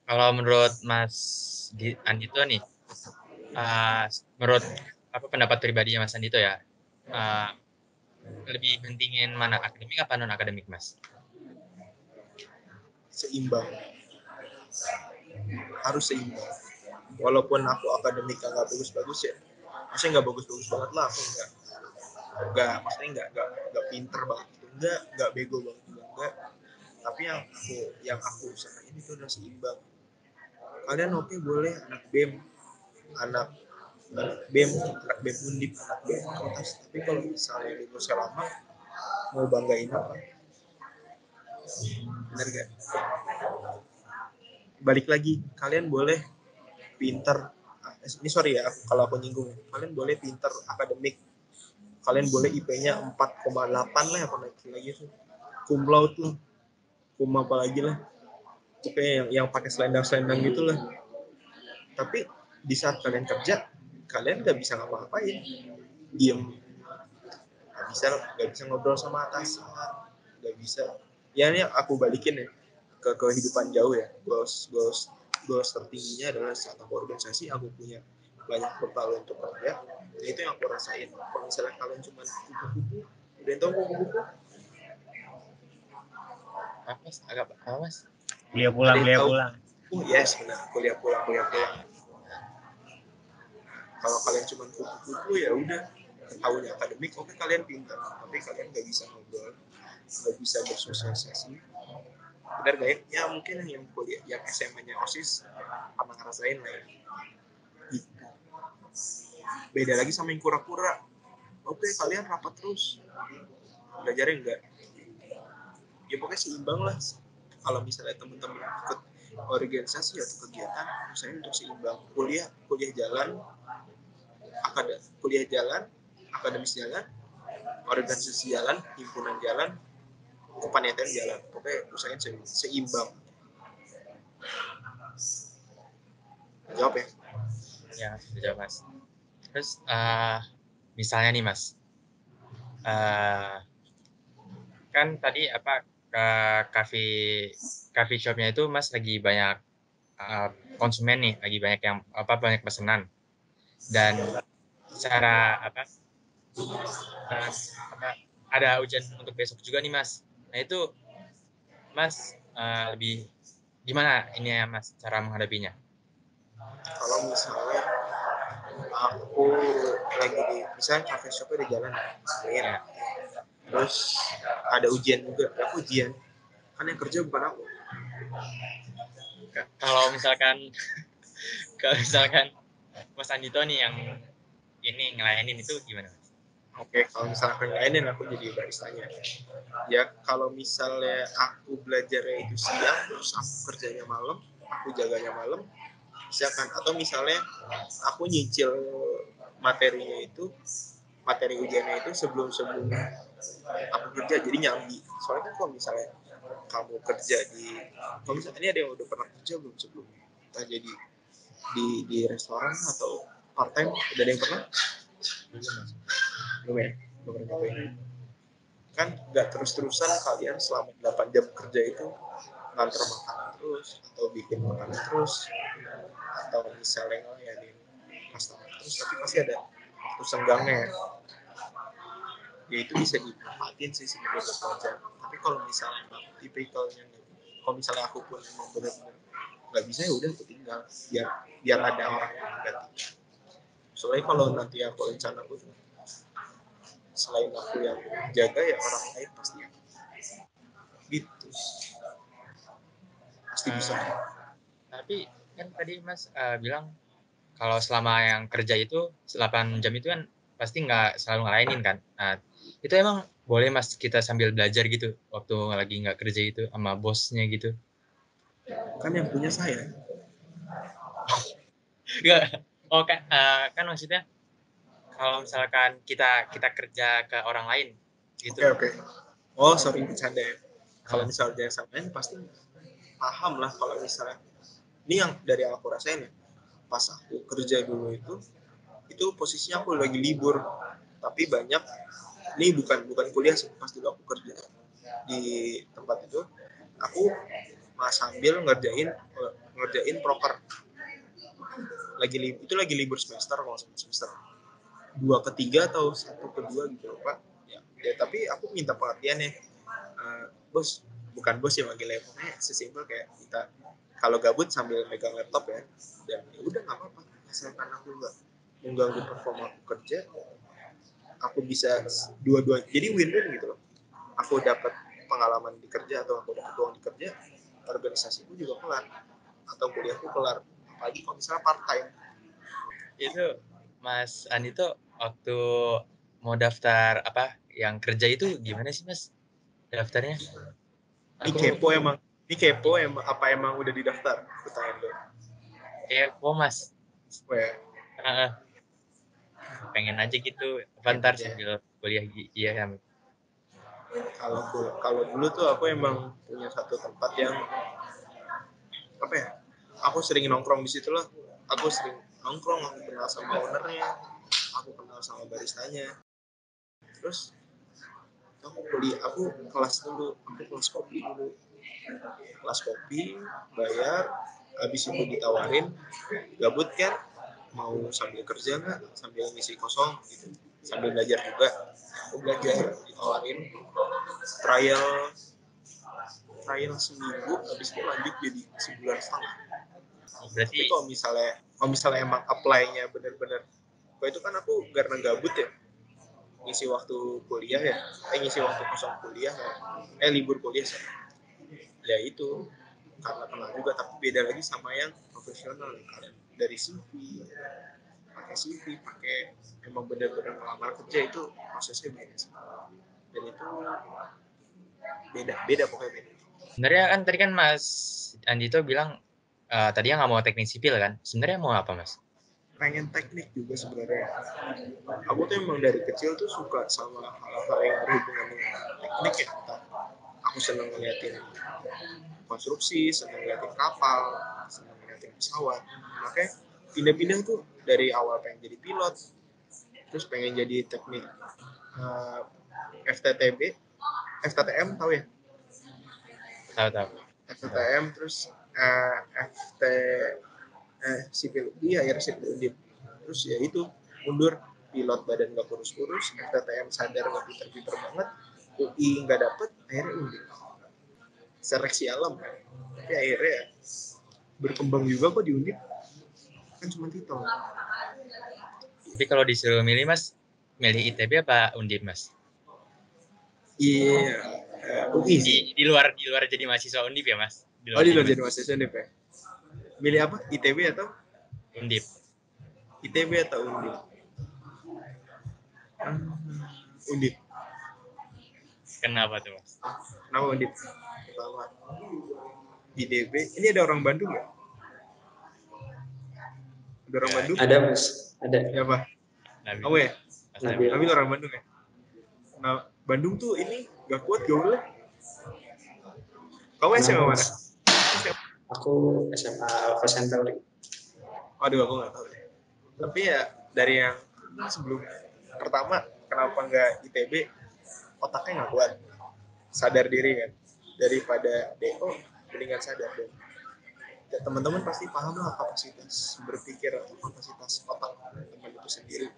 Kalau menurut Mas Andito nih, menurut pendapat pribadinya Mas Andito ya, lebih pentingin mana, akademik apa non akademik Mas? Seimbang. Harus seimbang. Walaupun aku akademik nggak bagus-bagus ya, maksudnya nggak bagus-bagus banget lah, aku maksudnya nggak pinter banget gitu, nggak bego banget juga enggak. Tapi yang aku usahain itu adalah seimbang. Kalian oke boleh anak BEM, anak BEM Undip, anak BEM fakultas, tapi kalau misalnya lulusnya lama, mau banggain apa? Bener gak? Balik lagi, kalian boleh pinter, ini sorry ya kalau aku nyinggung, kalian boleh pinter akademik, kalian boleh IP-nya 4,8 lah, apa lagi tuh, cum laude lah, cum apa lagi lah, pokoknya yang pakai selendang-selendang gitulah. Tapi di saat kalian kerja, kalian nggak bisa ngapa-ngapain, diem, nggak bisa ngobrol sama atasan, nggak bisa. Ya ini aku balikin ya ke kehidupan jauh ya. Goals tertingginya adalah saat aku organisasi, aku punya banyak bekal untuk kerja. Itu yang aku rasain. Kalau misalnya kalian cuma kupu-kupu, udah tahu kupu-kupu? Apa mas? Kuliah pulang. Oh yes, benar. Kuliah pulang. Kalau kalian cuma kupu-kupu ya udah, tahunya akademik, oke kalian pintar, tapi kalian nggak bisa ngobrol, nggak bisa bersosialisasi. Benar gak ya? Ya mungkin yang kuliah, yang SMA-nya OSIS pernah ngerasain lah ya. Gitu. Beda lagi sama yang kura-kura. Oke, kalian rapat terus, belajarnya enggak. Ya pokoknya seimbang lah. Kalau misalnya teman-teman ikut organisasi atau kegiatan, saya untuk seimbang. Kuliah jalan, akademis jalan, organisasi jalan, himpunan jalan, kepanitiaan jalan. Pokoknya usahain seimbang. Jawab ya? Ya, sudah jawab mas. Terus misalnya nih mas, kan tadi coffee shopnya itu mas lagi banyak konsumen nih, lagi banyak yang banyak pesanan, dan secara ada ujian untuk besok juga nih mas. Nah itu mas lebih gimana ini ya Mas cara menghadapinya? Kalau misalnya aku lagi di misalnya cafe shopnya di jalan Ya. terus ada ujian juga, aku ujian kan yang kerja bukan aku. Kalau misalkan Mas Andito nih yang ini ngelayanin itu gimana? Oke, kalau misalnya ngelayanin aku jadi baristanya. Ya kalau misalnya aku belajarnya itu siang terus aku kerjanya malam, aku jaganya malam, misalkan atau misalnya aku nyicil materi ujiannya itu sebelum aku kerja jadi nyambi. Soalnya kan kalau misalnya kamu kerja kalau misalnya ini ada yang udah pernah kerja belum sebelum kita jadi di restoran atau part time, udah ada yang pernah? Belum ya? Belum pernah nyobain. Kan nggak terus-terusan kalian selama 8 jam kerja itu nganter makanan terus atau bikin makanan terus atau misalnya ngelayanin customer terus, tapi pasti ada waktu senggangnya ya itu bisa dimanfaatin sih sebagai buat belajar. Tapi kalau misalnya tipikalnya kalau misalnya aku pun emang benar-benar nggak bisa ya udah aku tinggal biar ada orang yang ganti. Soalnya kalau nanti aku rencana aku selain aku yang jaga ya orang lain pasti gitu pasti bisa. Tapi kan tadi Mas bilang kalau selama yang kerja itu 8 jam itu kan pasti nggak selalu ngelayanin kan. Nah, itu emang boleh Mas kita sambil belajar gitu waktu lagi nggak kerja itu sama bosnya gitu? Kan yang punya saya. Nggak. Oh kan maksudnya kalau misalkan kita kerja ke orang lain gitu. Oke. Oh sorry bercanda ya. Kalau misalnya sama ini pasti paham lah kalau misalnya ini yang dari yang aku rasain ya, pas aku kerja dulu itu posisinya aku lagi libur, tapi banyak ini bukan kuliah sih, pas dulu aku kerja di tempat itu aku sambil ngerjain proker lagi libur semester kalau semester 2 ke 3 atau 1 ke 2 gitu Pak ya tapi aku minta pengertian ya bos, bukan bos ya manggilnya, pokoknya sesimpel kayak kita kalau gabut sambil megang laptop ya, dan ya udah nggak apa-apa asalkan aku nggak mengganggu performa aku kerja, aku bisa dua-dua jadi win-win gitu loh. Aku dapat pengalaman di kerja atau aku dapat uang di kerja, organisasiku juga kelar atau kuliahku kelar, apalagi kalau misalnya part time. Itu Mas Andito waktu mau daftar apa yang kerja itu gimana sih Mas daftarnya? Ini kepo emang apa emang udah didaftar? Aku tanya dulu. Kepo Mas. Pengen aja gitu ntar sambil kuliah iya kan. Kalau dulu tuh aku emang punya satu tempat yang apa ya, aku sering nongkrong di situ lah, aku kenal sama ownernya, aku kenal sama baristanya, terus aku kelas kopi bayar, habis itu ditawarin gabut kan mau sambil kerja nggak sambil ngisi kosong gitu sambil belajar juga, aku belajar ditawarin trial seminggu, habis itu lanjut jadi sebulan setengah. Berarti tapi kalau misalnya emang apply-nya bener-bener, itu kan aku karena gabut ya ngisi waktu kuliah ya, ngisi waktu kosong kuliah ya, libur kuliah ya itu karena kenal juga, tapi beda lagi sama yang profesional dari CV pakai emang bener-bener ngelamar kerja, itu prosesnya beda sih. Dan itu beda pokoknya beda. Sebenarnya kan tadi kan Mas Andito bilang tadinya nggak mau teknik sipil kan, sebenarnya mau apa Mas? Pengen teknik juga sebenarnya. Aku tuh emang dari kecil tuh suka sama hal-hal yang berhubungan dengan teknik ya. Entah aku seneng ngeliatin konstruksi, seneng ngeliatin kapal, seneng ngeliatin pesawat. Makanya pindah-pindah tuh dari awal pengen jadi pilot, terus pengen jadi teknik FTTM tahu ya? Tahu. FTTM terus sipil sipil undip, terus ya itu mundur pilot badan nggak kurus-kurus, FTTM sadar nggak pinter-pinter banget, UI nggak dapet, akhirnya undip seleksi alam kan. tapi akhirnya berkembang juga kok di Undip, kan cuma titel. Tapi kalau disuruh milih Mas, milih ITB apa Undip Mas? Iya, UI sih. Di luar jadi mahasiswa Undip ya Mas? Di luar jadi mahasiswa Undip ya. Milih apa? ITB atau Undip? ITB atau Undip? Undip. Kenapa tuh Mas? Kenapa Undip? Pertama, ITB. Ini ada orang Bandung nggak? Ada orang Bandung? Ada Mas, ada. Siapa? Nabil. Kamu ya? Mas Nabil. Nabil. Nabil orang Bandung ya? Nah, Bandung tuh ini gak kuat gaulnya. Kamu SMA mana? Aku SMA Alpha Centauri. Waduh, aku nggak tahu deh. Tapi ya dari yang sebelum pertama, kenapa nggak ITB? Otaknya nggak kuat, sadar diri kan. Daripada DO, mendingan sadar dong. Ya, teman-teman pasti paham lah kapasitas berpikir atau kapasitas otak teman itu sendiri.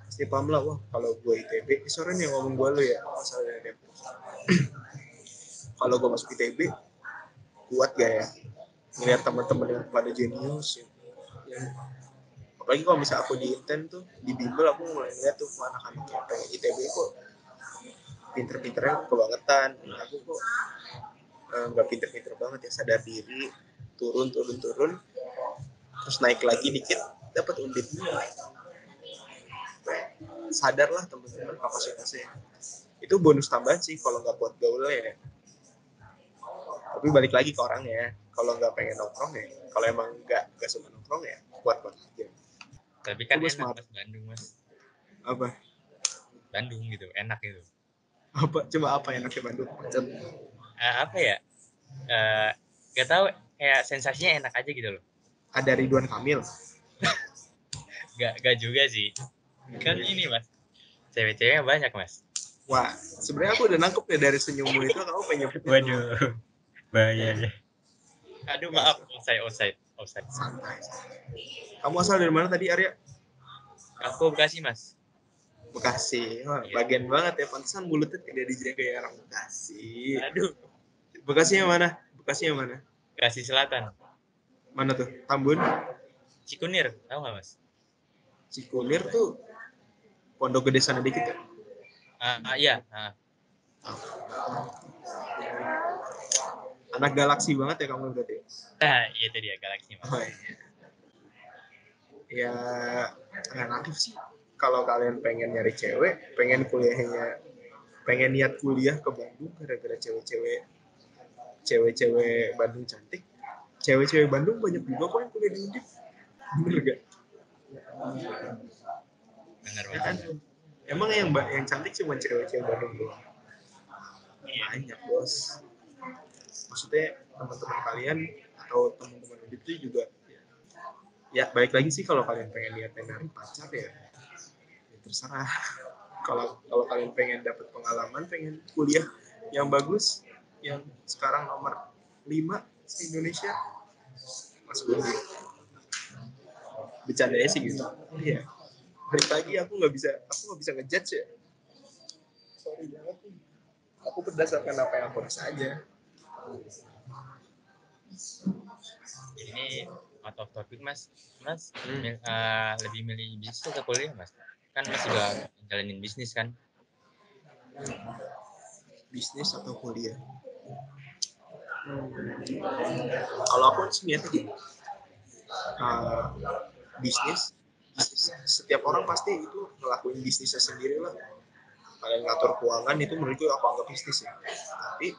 Pasti paham lah, wah kalau gue ITB, sore yang ngomong gue lo ya, masalahnya Depok. Kalau gue masuk ITB, kuat gak ya? Ngeliat teman-teman yang pada jenius, yang apalagi kalau misalnya aku di Inten tuh, di Bimbel aku mulai ngeliat tuh anak-anak yang pengen ITB kok pinter-pinternya kebangetan. Aku kok nggak pinter-pinter banget ya, sadar diri, turun, terus naik lagi dikit, dapat Undip. Sadarlah teman-teman kapasitasnya. Itu bonus tambahan sih kalau nggak kuat gaulnya ya. Tapi balik lagi ke orangnya. Kalau nggak pengen nongkrong ya, kalau emang nggak suka nongkrong ya, kuat-kuat aja. Tapi kan Mas, enak Mas Bandung Mas. Apa? Bandung gitu, enak gitu. Coba apa enaknya Bandung? Apa ya? Gak tahu, kayak sensasinya enak aja gitu loh. Ada Ridwan Kamil. Gak juga sih. Kan ini Mas, cewek-ceweknya banyak Mas. Wah, sebenarnya aku udah nangkep ya dari senyummu itu, kamu pengen nyebut. Waduh, bahaya ya. Aduh maaf, offside. Santai. Kamu asal dari mana tadi, Arya? Aku Bekasi Mas. Bekasi. Wah, bagian banget ya, pantesan mulutnya tidak dijaga ya orang Bekasi. Aduh, Bekasi yang mana? Bekasi Selatan. Mana tuh? Tambun? Cikunir, tahu nggak Mas? Cikunir tuh Pondok Gede sana dikit ya? Iya. Anak galaksi banget ya kamu berarti? Iya itu dia galaksi Mas. Oh, iya. Ya, relatif sih. Kalau kalian pengen nyari cewek, pengen niat kuliah ke Bandung gara-gara cewek-cewek Bandung cantik. Cewek-cewek Bandung banyak juga kok yang kuliah di Undip. Bener gak? Bener Ya kan? Emang yang cantik cuma cewek-cewek Bandung doang? Banyak bos. Maksudnya teman-teman kalian atau teman-teman Undip itu juga ya baik lagi sih kalau kalian pengen niatnya nyari pacar ya terserah. Kalau kalian pengen dapat pengalaman, pengen kuliah yang bagus, yang sekarang nomor 5 di Indonesia, masuk Undip. Bercandanya sih gitu. Iya. Balik lagi aku nggak bisa ngejudge ya. Sorry banget nih. Aku berdasarkan apa yang aku rasa aja. Ini out of topic Mas. Lebih milih bisnis atau kuliah Mas? Kan Mas juga jalanin bisnis kan? Bisnis atau kuliah? Kalau aku sih niatnya gini. Bisnis, setiap orang pasti itu ngelakuin bisnisnya sendiri lah. Kalian ngatur keuangan itu menurutku aku anggap bisnis ya. Tapi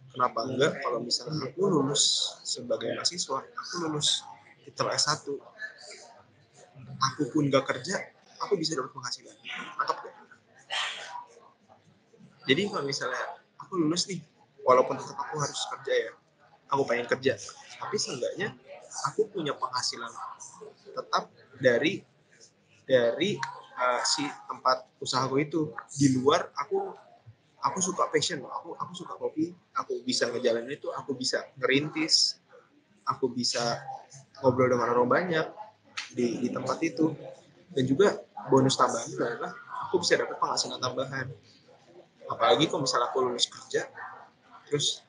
kenapa enggak kalau misalnya aku lulus sebagai mahasiswa, aku lulus titel S1, aku pun nggak kerja, aku bisa dapat penghasilan. Nangkep gak? Jadi kalau misalnya aku lulus nih, walaupun tetap aku harus kerja ya, aku pengen kerja, tapi seenggaknya aku punya penghasilan tetap dari si tempat usahaku itu. Di luar aku suka passion, aku suka kopi, aku bisa ngejalanin itu, aku bisa ngerintis, aku bisa ngobrol dengan orang banyak di tempat itu. Dan juga bonus tambahan adalah aku bisa dapat penghasilan tambahan. Apalagi kalau misalnya aku lulus kerja, terus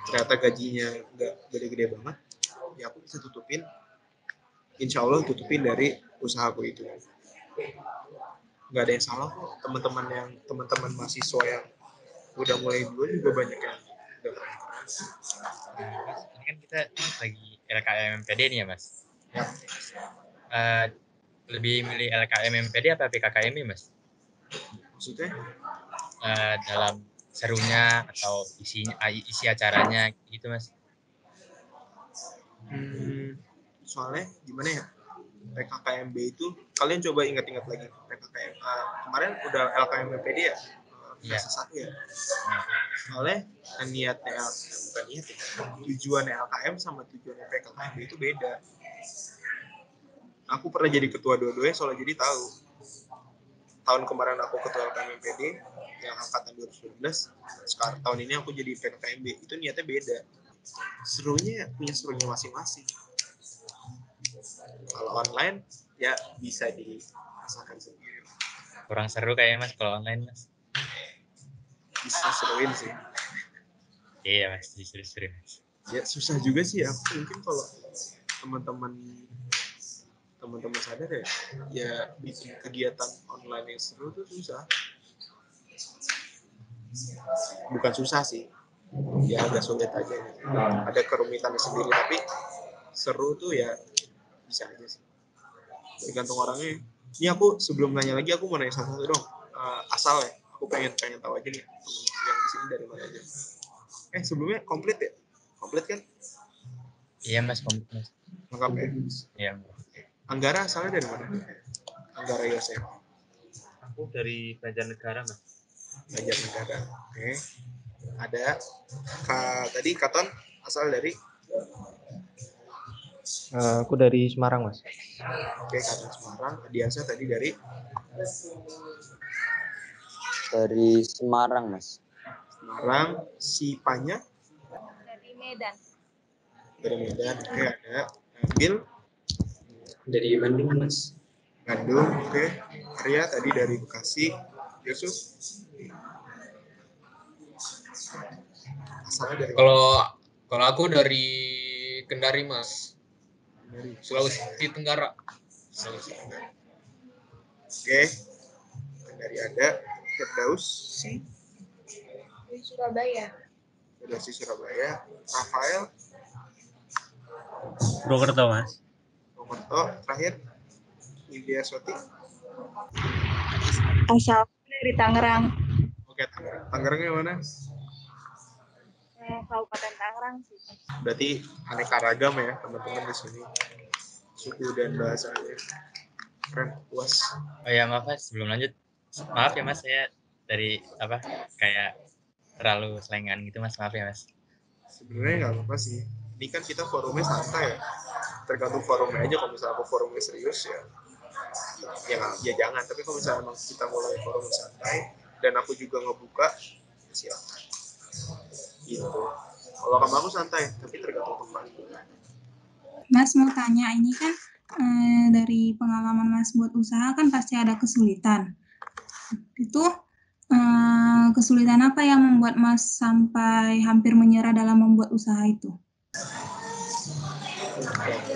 ternyata gajinya nggak gede-gede banget, ya aku bisa tutupin, insya Allah tutupin dari usahaku itu. Nggak ada yang salah kok, teman-teman mahasiswa yang udah mulai dulu juga banyak yang udah keren. Mas, ini kan kita lagi LKM MPD nih ya Mas. Ya. Lebih milih LKM MPD apa PKKMB Mas? Maksudnya? Dalam serunya atau isi acaranya gitu Mas. Soalnya gimana ya, PKKMB itu kalian coba ingat-ingat lagi, PKKM kemarin udah LKM MPD ya, fase 1 ya. Soalnya niatnya bukan niat ya, tujuannya LKM sama tujuannya PKKMB itu beda. Aku pernah jadi ketua dua-duanya, soalnya jadi tahu. Tahun kemarin aku ketua LKM MPD yang angkatan 2019, sekarang tahun ini aku jadi PKKMB. Itu niatnya beda. Serunya punya serunya masing-masing. Kalau online ya bisa dirasakan sendiri. Kurang seru kayaknya Mas kalau online Mas. Bisa seruin sih. Iya Mas, seru-seru. Ya susah juga sih ya. Mungkin kalau teman-teman sadar ya bikin kegiatan online yang seru tuh susah. Bukan susah sih, ya agak sulit aja. Ada kerumitannya sendiri, tapi seru tuh ya bisa aja sih. Tergantung orangnya. Ini aku sebelum nanya lagi, aku mau nanya satu-satu dong. Asal ya, aku pengen tahu aja nih yang di sini dari mana aja. Sebelumnya komplit ya? Komplit kan? Iya Mas, komplit Mas. Lengkap ya? Iya. Anggara asalnya dari mana? Anggara Yosef. Aku dari Banjarnegara Mas. Banjarnegara. Oke. Ada tadi Katon asal dari? Aku dari Semarang Mas. Oke, Katon Semarang. Diansa tadi dari? Dari Semarang Mas. Semarang. Si Panya? Dari Medan. Dari Medan. Oke, ada Bill? Dari Bandung Mas. Bandung. Oke. Arya tadi dari Bekasi. Yusuf? Asalnya dari? Kalau aku dari Kendari Mas. Dari Sulawesi Tenggara. Oke. Kendari ada. Firdaus? Dari Surabaya. Firdaus di Surabaya. Rafael? Purwokerto Mas. Purwokerto. Terakhir India Swati? Asal dari Tangerang. Oke, Tangerang. Tangerangnya mana? Kabupaten Tangerang sih. Berarti aneka ragam ya teman-teman di sini. Suku dan bahasanya. Keren, puas. Oh ya maaf Mas, sebelum lanjut. Maaf ya Mas, saya dari kayak terlalu selengan gitu Mas, maaf ya Mas. Sebenarnya nggak apa-apa sih. Ini kan kita forumnya santai ya. Tergantung forumnya aja. Kalau misalnya aku forumnya serius ya jangan. Tapi kalau misalnya emang kita mulai forum santai dan aku juga ngebuka, ya silakan. Gitu. Kalau kamu aku santai, tapi tergantung tempat. Mas mau tanya, ini kan dari pengalaman Mas buat usaha kan pasti ada kesulitan. Itu kesulitan apa yang membuat Mas sampai hampir menyerah dalam membuat usaha itu?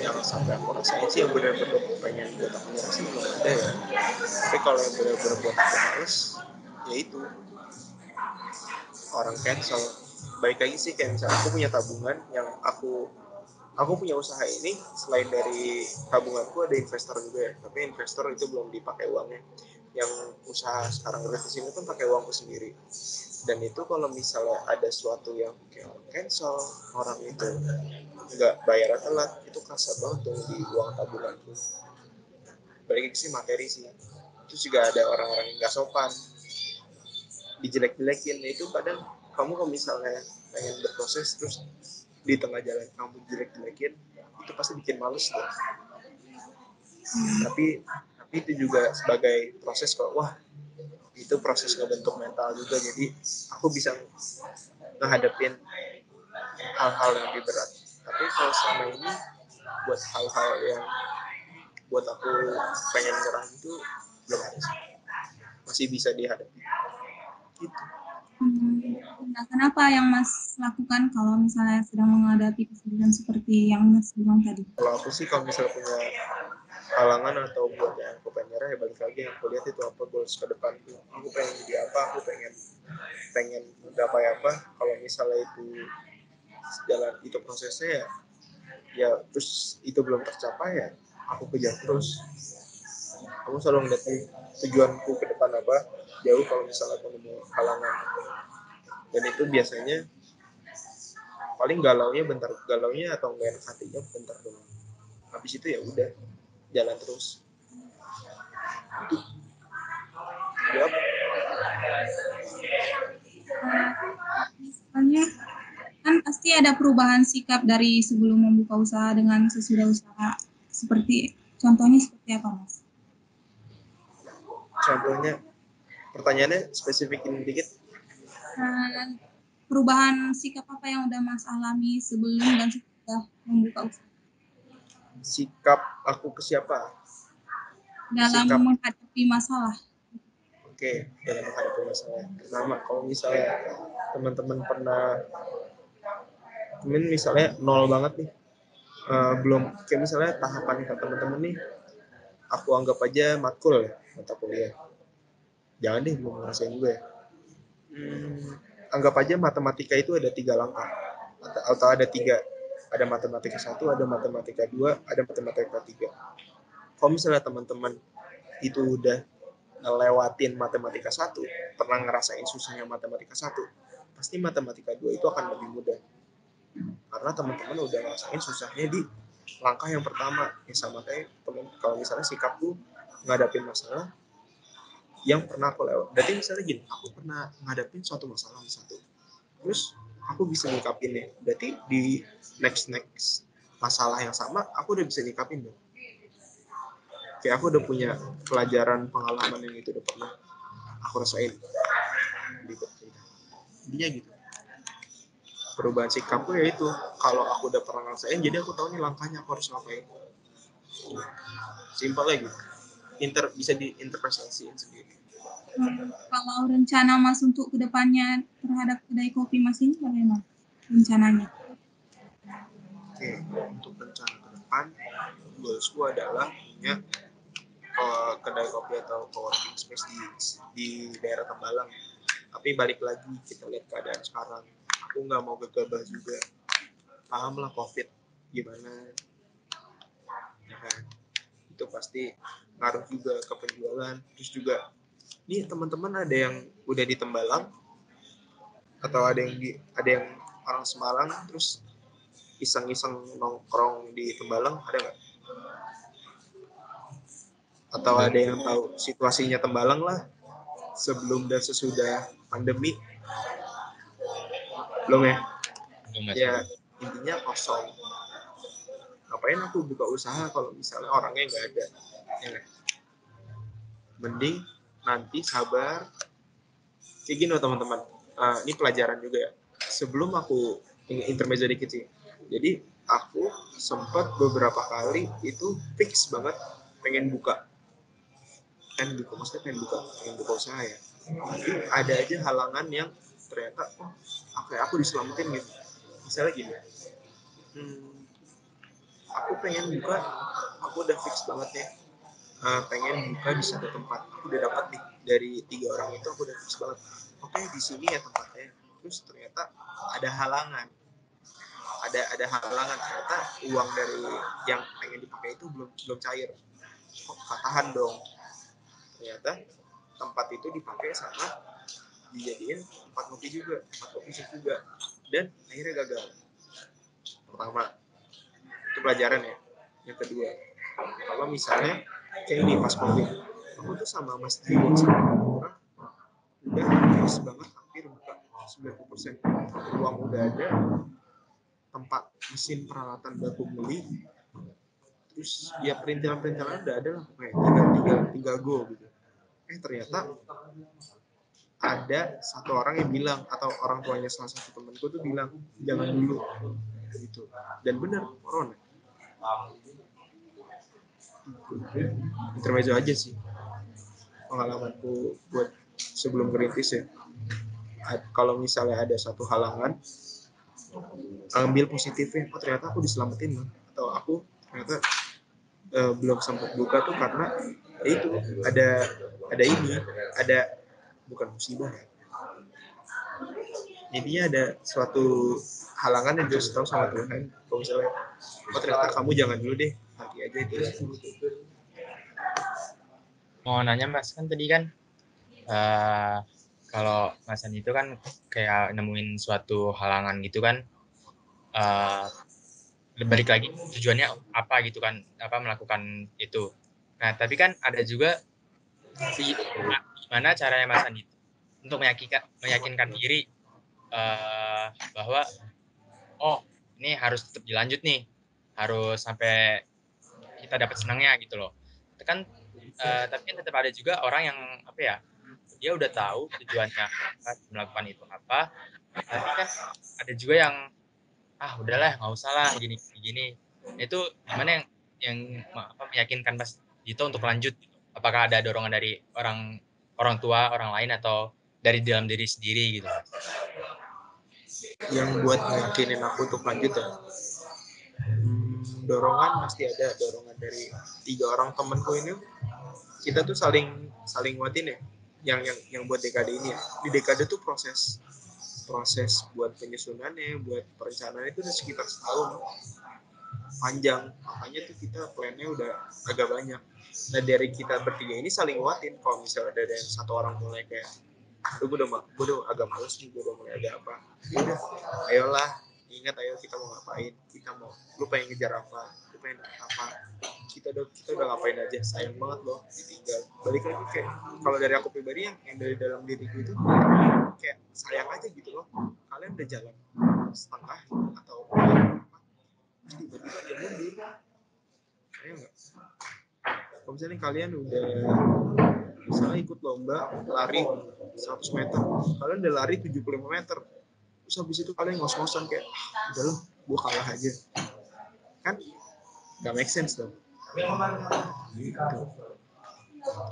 Yang sampai aku rasain sih yang benar-benar pengen buat aku nyerah sih belum ada ya. Tapi kalau yang benar-benar buat aku males, ya itu orang cancel. Baik lagi sih kayak misalnya aku punya tabungan yang aku punya usaha ini, selain dari tabunganku ada investor juga ya, tapi investor itu belum dipakai uangnya. Yang usaha sekarang gratis ini kan pakai uangku sendiri. Dan itu kalau misalnya ada sesuatu yang kayak cancel, orang itu nggak bayar telat, itu kerasa banget tuh di uang tabunganku. Balik sih materi sih. Terus juga ada orang-orang yang nggak sopan, dijelek-jelekin. Itu kadang kamu kalau misalnya pengen berproses terus di tengah jalan kamu jelek-jelekin, itu pasti bikin males tuh. Tapi itu juga sebagai proses kok. Wah, itu proses ngebentuk mental juga. Jadi aku bisa ngehadapin hal-hal yang lebih berat. Tapi kalau selama ini buat hal-hal yang buat aku pengen nyerah itu belum ada sih. Masih bisa dihadapi. Gitu. Nah, kenapa yang Mas lakukan kalau misalnya sedang menghadapi kesulitan seperti yang Mas bilang tadi? Kalau aku sih kalau misalnya punya halangan atau buat yang aku pengen nyerah, ya balik lagi yang aku lihat itu apa goals ke depan. Aku pengen jadi apa, aku pengen gapai apa. Kalau misalnya itu jalan itu prosesnya ya terus itu belum tercapai ya aku kejar terus. Aku selalu ngeliat tujuanku ke depan apa, jauh kalau misalnya aku nemu halangan. Dan itu biasanya paling galaunya atau enggak enak hatinya bentar doang. Habis itu ya udah jalan terus. Itu jawab. Misalnya kan pasti ada perubahan sikap dari sebelum membuka usaha dengan sesudah usaha. Contohnya seperti apa, Mas? Contohnya, pertanyaannya spesifikin dikit. Perubahan sikap apa yang udah Mas alami sebelum dan sesudah membuka usaha? Sikap aku ke siapa? Dalam menghadapi masalah. Oke, dalam menghadapi masalah. Pertama, kalau misalnya teman-teman misalnya nol banget nih, belum kayak misalnya tahapan ke teman-teman nih, aku anggap aja matkul ya, mata kuliah. Jangan deh, belum ngerasain juga ya. Anggap aja matematika itu ada 3 langkah atau ada 3. Ada matematika 1, ada matematika 2, ada matematika 3. Kalau misalnya teman-teman itu udah ngelewatin matematika 1, pernah ngerasain susahnya matematika 1, pasti matematika 2 itu akan lebih mudah. Karena teman-teman udah ngerasain susahnya di langkah yang pertama. Ya sama kayak kalau misalnya sikap tuh ngadapin masalah yang pernah aku lewat. Berarti misalnya gini, aku pernah ngadapin suatu masalah satu. Terus aku bisa nyikapinnya. Berarti di next masalah yang sama, aku udah bisa nyikapin dong. Kayak aku udah punya pelajaran pengalaman yang itu udah pernah aku rasain. Intinya gitu. Perubahan sikapku ya itu, kalau aku udah pernah ngerasain, jadi aku tahu nih langkahnya aku harus ngapain. Simpel aja gitu. Bisa diinterpretasiin sendiri. Kalau rencana Mas untuk kedepannya terhadap kedai kopi Mas ini bagaimana rencananya? Oke, untuk rencana ke depan, goalsku adalah punya kedai kopi atau coworking space di daerah Tembalang. Tapi balik lagi, kita lihat keadaan sekarang. Aku nggak mau gegabah juga. Paham lah COVID gimana. Ya kan? Itu pasti ngaruh juga ke penjualan. Terus juga, nih teman-teman ada yang udah di Tembalang, atau ada yang orang Semarang, terus iseng-iseng nongkrong di Tembalang, ada nggak? Atau ada yang tahu situasinya Tembalang lah sebelum dan sesudah pandemi? Belum ya? Ya intinya kosong. Ngapain aku buka usaha kalau misalnya orangnya nggak ada? Ya, mending nanti sabar. Kayak gini loh teman-teman. Ini pelajaran juga ya. Sebelum aku intermezzo dikit sih. Jadi aku sempat beberapa kali itu fix banget pengen buka. Pengen buka usaha ya. Tapi ada aja halangan yang ternyata aku diselamatin gitu. Misalnya gini, aku pengen buka, aku udah fix banget ya, pengen buka di satu tempat. Aku udah dapat nih dari 3 orang itu, aku udah fix banget. Oke, di sini ya tempatnya. Terus ternyata ada halangan. Ada halangan, ternyata uang dari yang pengen dipakai itu belum cair. Kok katahan dong. Ternyata tempat itu dipakai sama dijadiin tempat kopi juga, tempat kopi juga, dan akhirnya gagal. Pertama, itu pelajaran ya. Yang kedua, kalau misalnya kayak ini pas COVID, aku tuh sama Mas Tio sama orang udah habis banget, hampir buka 90%. Uang udah ada, tempat mesin peralatan baku beli, terus ya perintilan udah ada lah, kayak tinggal go gitu. Ternyata ada satu orang yang bilang, atau orang tuanya salah satu temanku tuh bilang, jangan dulu gitu. Dan benar, corona. Intermezzo aja sih pengalamanku buat sebelum merintis ya. kalau misalnya ada satu halangan, ambil positifnya, oh ternyata aku diselamatin loh, atau aku ternyata belum sempat buka tuh karena itu ada ini, ada bukan musibah ya, intinya ada suatu halangan yang harus tahu sama Tuhan. Kalau misalnya, oh ternyata kamu jangan dulu deh, nanti aja itu. Mau nanya Mas, kan tadi kan kalau Mas Andi itu kan kayak nemuin suatu halangan gitu kan, balik lagi tujuannya apa gitu kan, apa melakukan itu. Nah tapi kan ada juga gimana caranya Mas Andi untuk meyakinkan diri bahwa oh ini harus tetap dilanjut nih, harus sampai kita dapat senangnya gitu loh. Itu kan tapi kan tetap ada juga orang yang apa ya, dia udah tahu tujuannya melakukan itu apa, tapi kan ada juga yang udahlah nggak usah lah gini. Itu gimana yang meyakinkan Mas Dito untuk lanjut? Apakah ada dorongan dari orang tua, orang lain, atau dari dalam diri sendiri gitu? Yang buat yakinin aku untuk lanjut ya, dorongan pasti ada, dorongan dari 3 orang temenku ini. Kita tuh saling nguatin ya, yang buat dekade ini ya. Di dekade tuh proses buat penyusunannya, buat perencanaan itu udah sekitar setahun panjang, makanya tuh kita plannya udah agak banyak. Nah dari kita bertiga ini saling nguatin. Kalau misalnya ada yang satu orang mulai kayak gue udah agak males nih, gue udah mulai agak apa, yaudah ayolah, ingat ayo kita mau ngapain, lu pengen ngejar apa, lu pengen apa, kita udah ngapain aja, sayang banget loh ditinggal. Balik lagi kayak kalau dari aku pribadi yang dari dalam diriku itu kayak sayang aja gitu loh, kalian udah jalan setengah atau tiba-tiba dia mundur, kayak enggak. Kalau misalnya kalian udah misalnya ikut lomba lari 100 meter, kalian udah lari 75 meter, terus habis itu kalian ngos-ngosan kayak udah loh gue kalah aja, kan gak make sense dong gitu.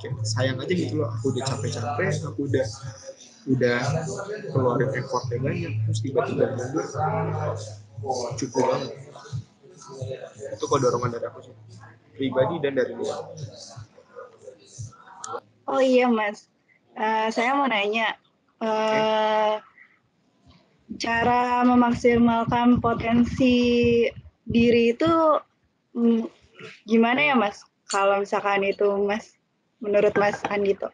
Kayak sayang aja gitu loh, aku udah capek-capek, aku udah keluarin effortnya banyak, terus tiba-tiba mundur, cukup banget. Itu kok dorongan dari aku sih pribadi dan dari luar. Oh iya Mas, saya mau nanya, cara memaksimalkan potensi diri itu gimana ya Mas? Kalau misalkan itu Mas, menurut Mas Andito?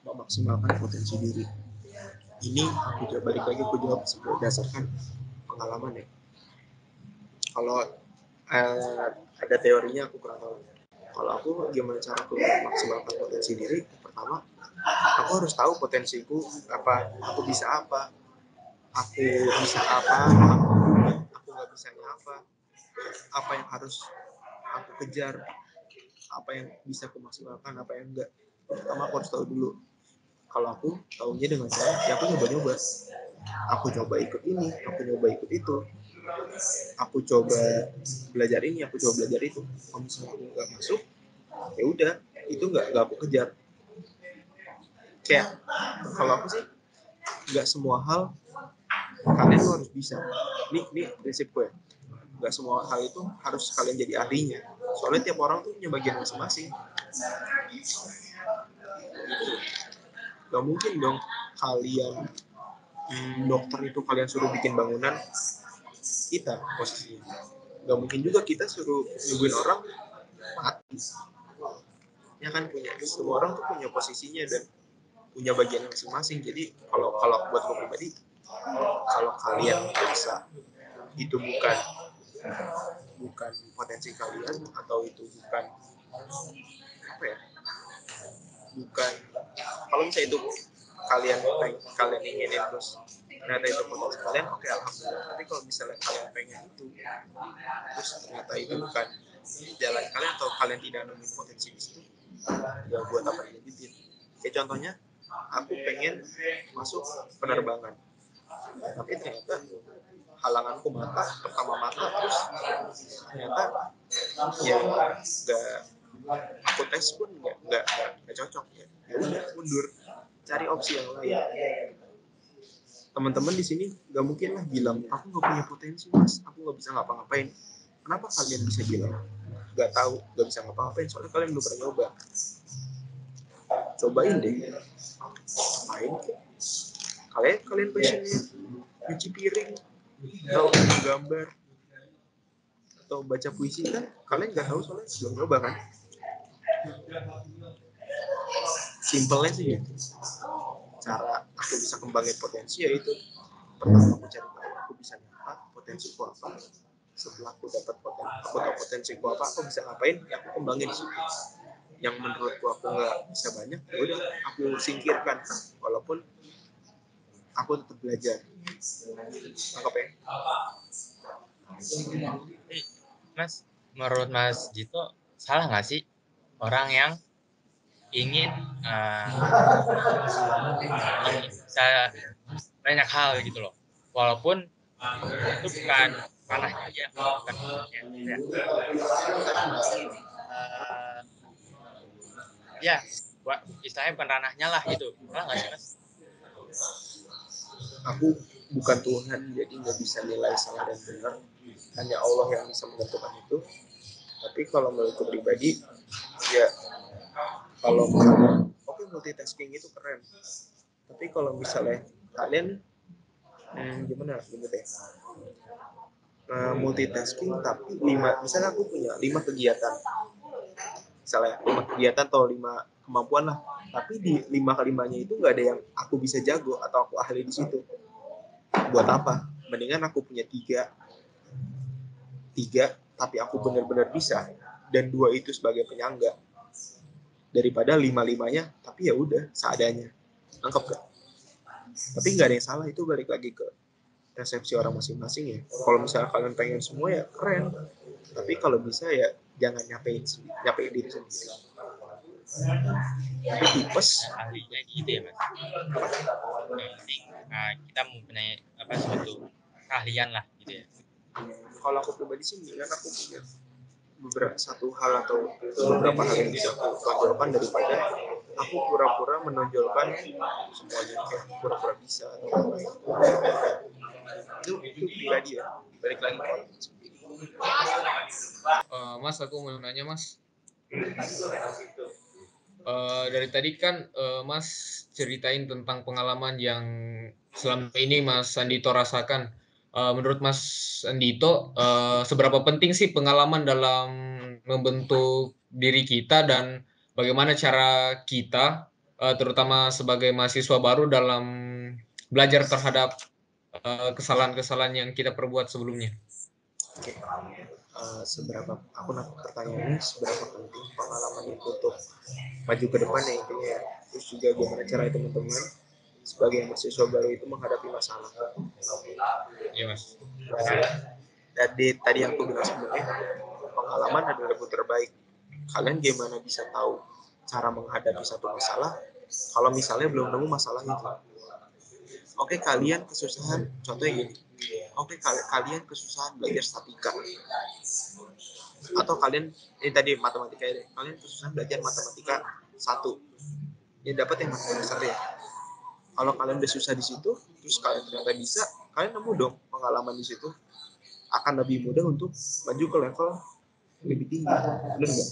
Memaksimalkan potensi diri. Ini aku balik lagi, aku jawab berdasarkan pengalaman ya. Kalau ada teorinya aku kurang tahu. Kalau aku gimana cara aku memaksimalkan potensi diri? Pertama, aku harus tahu potensiku apa, aku bisa apa, aku nggak bisanya apa yang harus aku kejar, apa yang bisa aku maksimalkan, apa yang enggak. Pertama aku harus tahu dulu. Kalau aku tahunya dengan cara ya aku nyoba-nyoba, aku coba ikut ini, aku coba ikut itu, aku coba belajar ini, aku coba belajar itu. Kalau misalnya aku nggak masuk, ya udah itu nggak aku kejar. Kayak kalau aku sih nggak semua hal kalian tuh harus bisa. Ini prinsip gue. Nggak semua hal itu harus kalian jadi ahlinya. Soalnya tiap orang tuh punya bagian masing-masing. Gak mungkin dong kalian dokter itu kalian suruh bikin bangunan, kita posisinya. Gak mungkin juga kita suruh nyembuhin orang mati. Ya kan, semua orang tuh punya posisinya dan punya bagian masing-masing. Jadi kalau buat gue pribadi, kalau kalian bisa, itu bukan potensi kalian, atau itu bukan apa ya, bukan, kalau misalnya itu kalian inginin terus ternyata itu potensi kalian, oke, alhamdulillah. Tapi kalau misalnya kalian pengen itu terus ternyata itu bukan jalan kalian, atau kalian tidak nemuin potensi di situ, ya buat apa dilanjutin. Kayak contohnya, aku pengen masuk penerbangan, tapi ternyata halanganku pertama mata, terus ternyata ya nggak, aku tes pun nggak cocok, ya udah mundur. cari opsi yang lain. Teman-teman di sini nggak mungkin lah bilang aku nggak punya potensi mas, aku nggak bisa ngapa-ngapain. Kenapa kalian bisa bilang nggak tahu, nggak bisa ngapa-ngapain? Soalnya kalian belum pernah nyoba. Cobain deh, main. Kalian passionnya cuci piring, atau gambar, atau baca puisi kan? Kalian nggak tahu soalnya belum nyoba kan? Simpelnya sih gitu. Cara aku bisa kembangin potensi yaitu pertama aku cari tahu aku bisa apa, potensiku apa. Setelah aku dapat aku tahu potensiku apa, aku bisa ngapain, ya aku kembangin di situ. Yang menurutku aku nggak bisa banyak, ya udah aku singkirkan, walaupun aku tetap belajar. Anggap ya. Mas, menurut Mas Dito, salah nggak sih orang yang ingin bisa banyak hal gitu loh, walaupun itu bukan ranahnya dia, bukan ranahnya dia. Ya, istilahnya bukan ranahnya lah gitu. Salah nggak sih Mas? Aku bukan Tuhan, jadi nggak bisa nilai salah dan benar. Hanya Allah yang bisa menentukan itu. Tapi kalau menurutku pribadi, ya kalau oke, multitasking itu keren. Tapi kalau misalnya kalian gimana ya? Multitasking tapi misalnya aku punya 5 kegiatan. Misalnya 5 kegiatan atau 5 kemampuan lah. Tapi di 5 kelimanya itu nggak ada yang aku bisa jago atau aku ahli di situ. Buat apa? Mendingan aku punya 3 tapi aku benar-benar bisa, dan 2 itu sebagai penyangga, daripada 5-5-nya tapi ya udah seadanya. Nangkep gak? Tapi nggak ada yang salah, itu balik lagi ke persepsi orang masing-masing ya. Kalau misalnya kalian pengen semua ya keren, tapi kalau bisa ya jangan nyapein diri sendiri. Tapi tipes ahlinya gitu ya Mas. Kita mempunyai suatu keahlian lah gitu ya. Kalau aku pribadi sih mendingan aku punya satu hal atau beberapa hal yang bisa aku tonjolkan daripada aku pura-pura menonjolkan semuanya, kayak pura-pura bisa atau apa itu pribadi ya, balik lagi ke Mas, aku mau nanya Mas. Dari tadi kan Mas ceritain tentang pengalaman yang selama ini Mas Andito rasakan. Menurut Mas Andito, seberapa penting sih pengalaman dalam membentuk diri kita, dan bagaimana cara kita, terutama sebagai mahasiswa baru, dalam belajar terhadap kesalahan-kesalahan yang kita perbuat sebelumnya? Oke. Seberapa aku pertanyaannya seberapa penting pengalaman itu untuk maju ke depan ya intinya. Terus juga gimana cara teman-teman sebagai mahasiswa baru itu menghadapi masalah. Iya Mas. Tadi aku bilang sebelumnya, pengalaman adalah ilmu terbaik. Kalian gimana bisa tahu cara menghadapi satu masalah kalau misalnya belum nemu masalah itu? Oke, kalian kesusahan, contohnya gini. Oke, kalian kesusahan belajar statika. Atau kalian, ini tadi matematika ya, kalian kesusahan belajar matematika 1. Ya dapat yang matematika 1 ya. Kalau kalian udah susah di situ, terus kalian ternyata bisa, kalian nemu dong pengalaman di situ. Akan lebih mudah untuk maju ke level lebih tinggi. Benar nggak?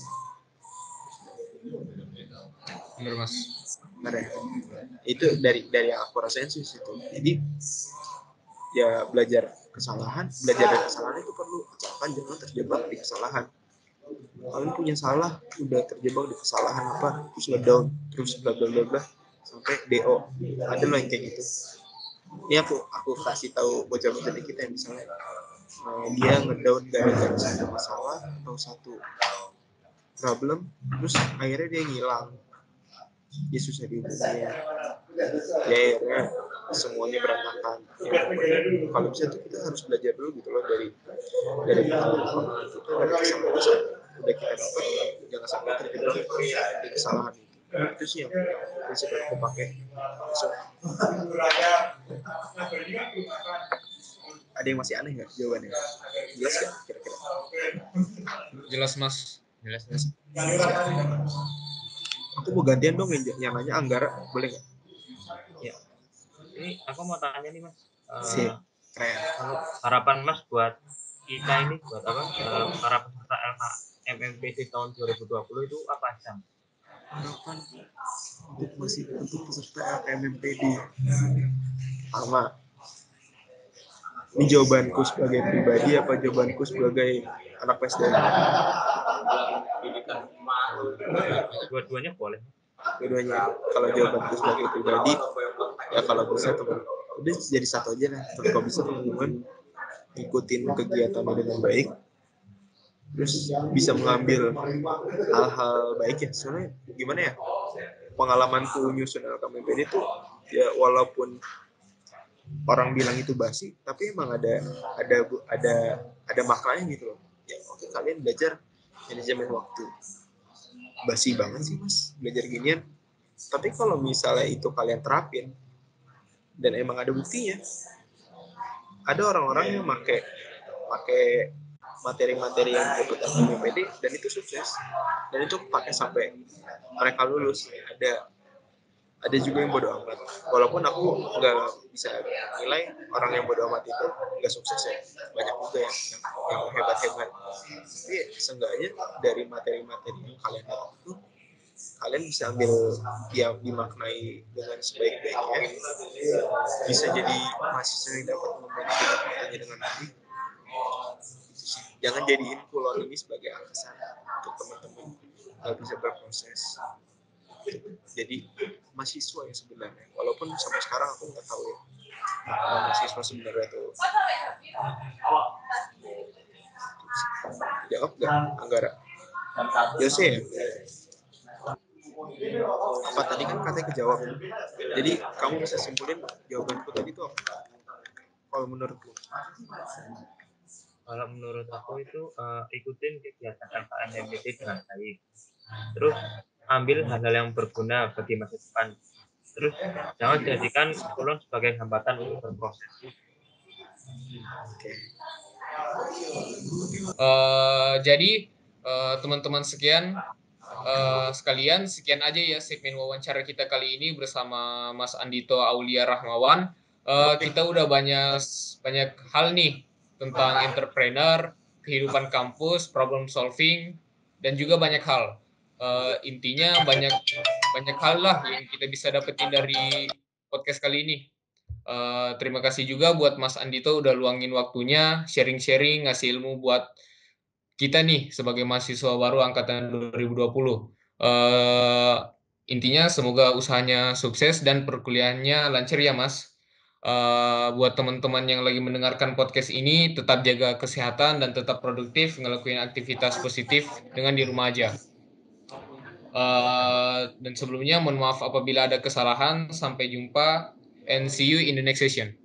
Benar Mas. Benar ya? Itu dari yang aku rasain sih situ. Jadi ya belajar dari kesalahan itu perlu, asalkan jangan terjebak di kesalahan. Kalian punya salah, udah terjebak di kesalahan apa, terus ngedown, terus bla bla bla bla sampai DO. Ada loh yang kayak gitu. Ini aku kasih tahu bocah-bocah kita yang misalnya dia ngedown gara-gara satu masalah atau satu problem, terus akhirnya dia ngilang, dia susah dihubungin, ya akhirnya semuanya berantakan. Ya, kalau bisa tuh kita harus belajar dulu gitu loh dari pengalaman kita, dari kesalahan udah kita dapat, jangan sampai terjebak di kesalahan itu. Itu sih yang prinsip yang aku pakai. Ada yang masih aneh nggak jawabannya? Jelas nggak kira-kira? Jelas Mas. Aku mau gantian dong yang nanya Anggara, boleh nggak? Ini aku mau tanya nih Mas, Sip, keren. kalau harapan Mas buat kita ini buat apa? Para peserta MMPD tahun 2020 itu apa aja? Harapan untuk peserta MMPD. Pertama, ini jawabanku sebagai pribadi apa jawabanku sebagai anak PSDM? Dua-duanya boleh. Dua-duanya. Kalau jawabanku sebagai pribadi, ya kalau bisa teman, udah jadi satu aja lah. Tapi kalau bisa teman-teman ikutin kegiatannya dengan baik, terus bisa mengambil hal-hal baik ya. Soalnya gimana ya, pengalamanku nyusun LKMPD itu ya walaupun orang bilang itu basi, tapi emang ada maknanya gitu loh. Ya oke, kalian belajar manajemen waktu. Basi banget sih Mas belajar ginian. Tapi kalau misalnya itu kalian terapin dan emang ada buktinya, ada orang-orang yang pakai materi-materi yang ikut MPD dan itu sukses, dan itu pakai sampai mereka lulus. Ada juga yang bodo amat, walaupun aku nggak bisa nilai orang yang bodo amat itu nggak sukses ya, banyak juga yang hebat-hebat. Tapi seenggaknya dari materi-materi yang kalian dapat itu kalian bisa ambil yang dimaknai dengan sebaik-baiknya, bisa jadi mahasiswa yang dapat membantu dengan baik. Jangan jadiin kulon ini sebagai alasan untuk teman-teman nggak bisa berproses. Jadi mahasiswa yang sebenarnya, walaupun sampai sekarang aku nggak tahu ya mahasiswa sebenarnya itu jawab nggak Anggara? Yose ya? Apa tadi kan katanya kejawab, jadi kamu bisa simpulin jawabanku tadi itu apa kalau menurutku? Kalau menurut aku itu ikutin kegiatan LKMPD dengan baik. Terus ambil hal-hal yang berguna bagi masa depan. Terus jangan jadikan kulon sebagai hambatan untuk berproses. Jadi teman-teman sekalian, sekian aja ya segmen wawancara kita kali ini bersama Mas Andito Aulia Rahmawan. Kita udah banyak hal nih tentang entrepreneur, kehidupan kampus, problem solving, dan juga banyak hal. Intinya banyak hal lah yang kita bisa dapetin dari podcast kali ini. Terima kasih juga buat Mas Andito udah luangin waktunya, sharing-sharing, ngasih ilmu buat kita nih sebagai mahasiswa baru angkatan 2020. Intinya semoga usahanya sukses dan perkuliahannya lancar ya Mas. Buat teman-teman yang lagi mendengarkan podcast ini, tetap jaga kesehatan dan tetap produktif ngelakuin aktivitas positif dengan di rumah aja. Dan sebelumnya mohon maaf apabila ada kesalahan. Sampai jumpa and see you in the next session.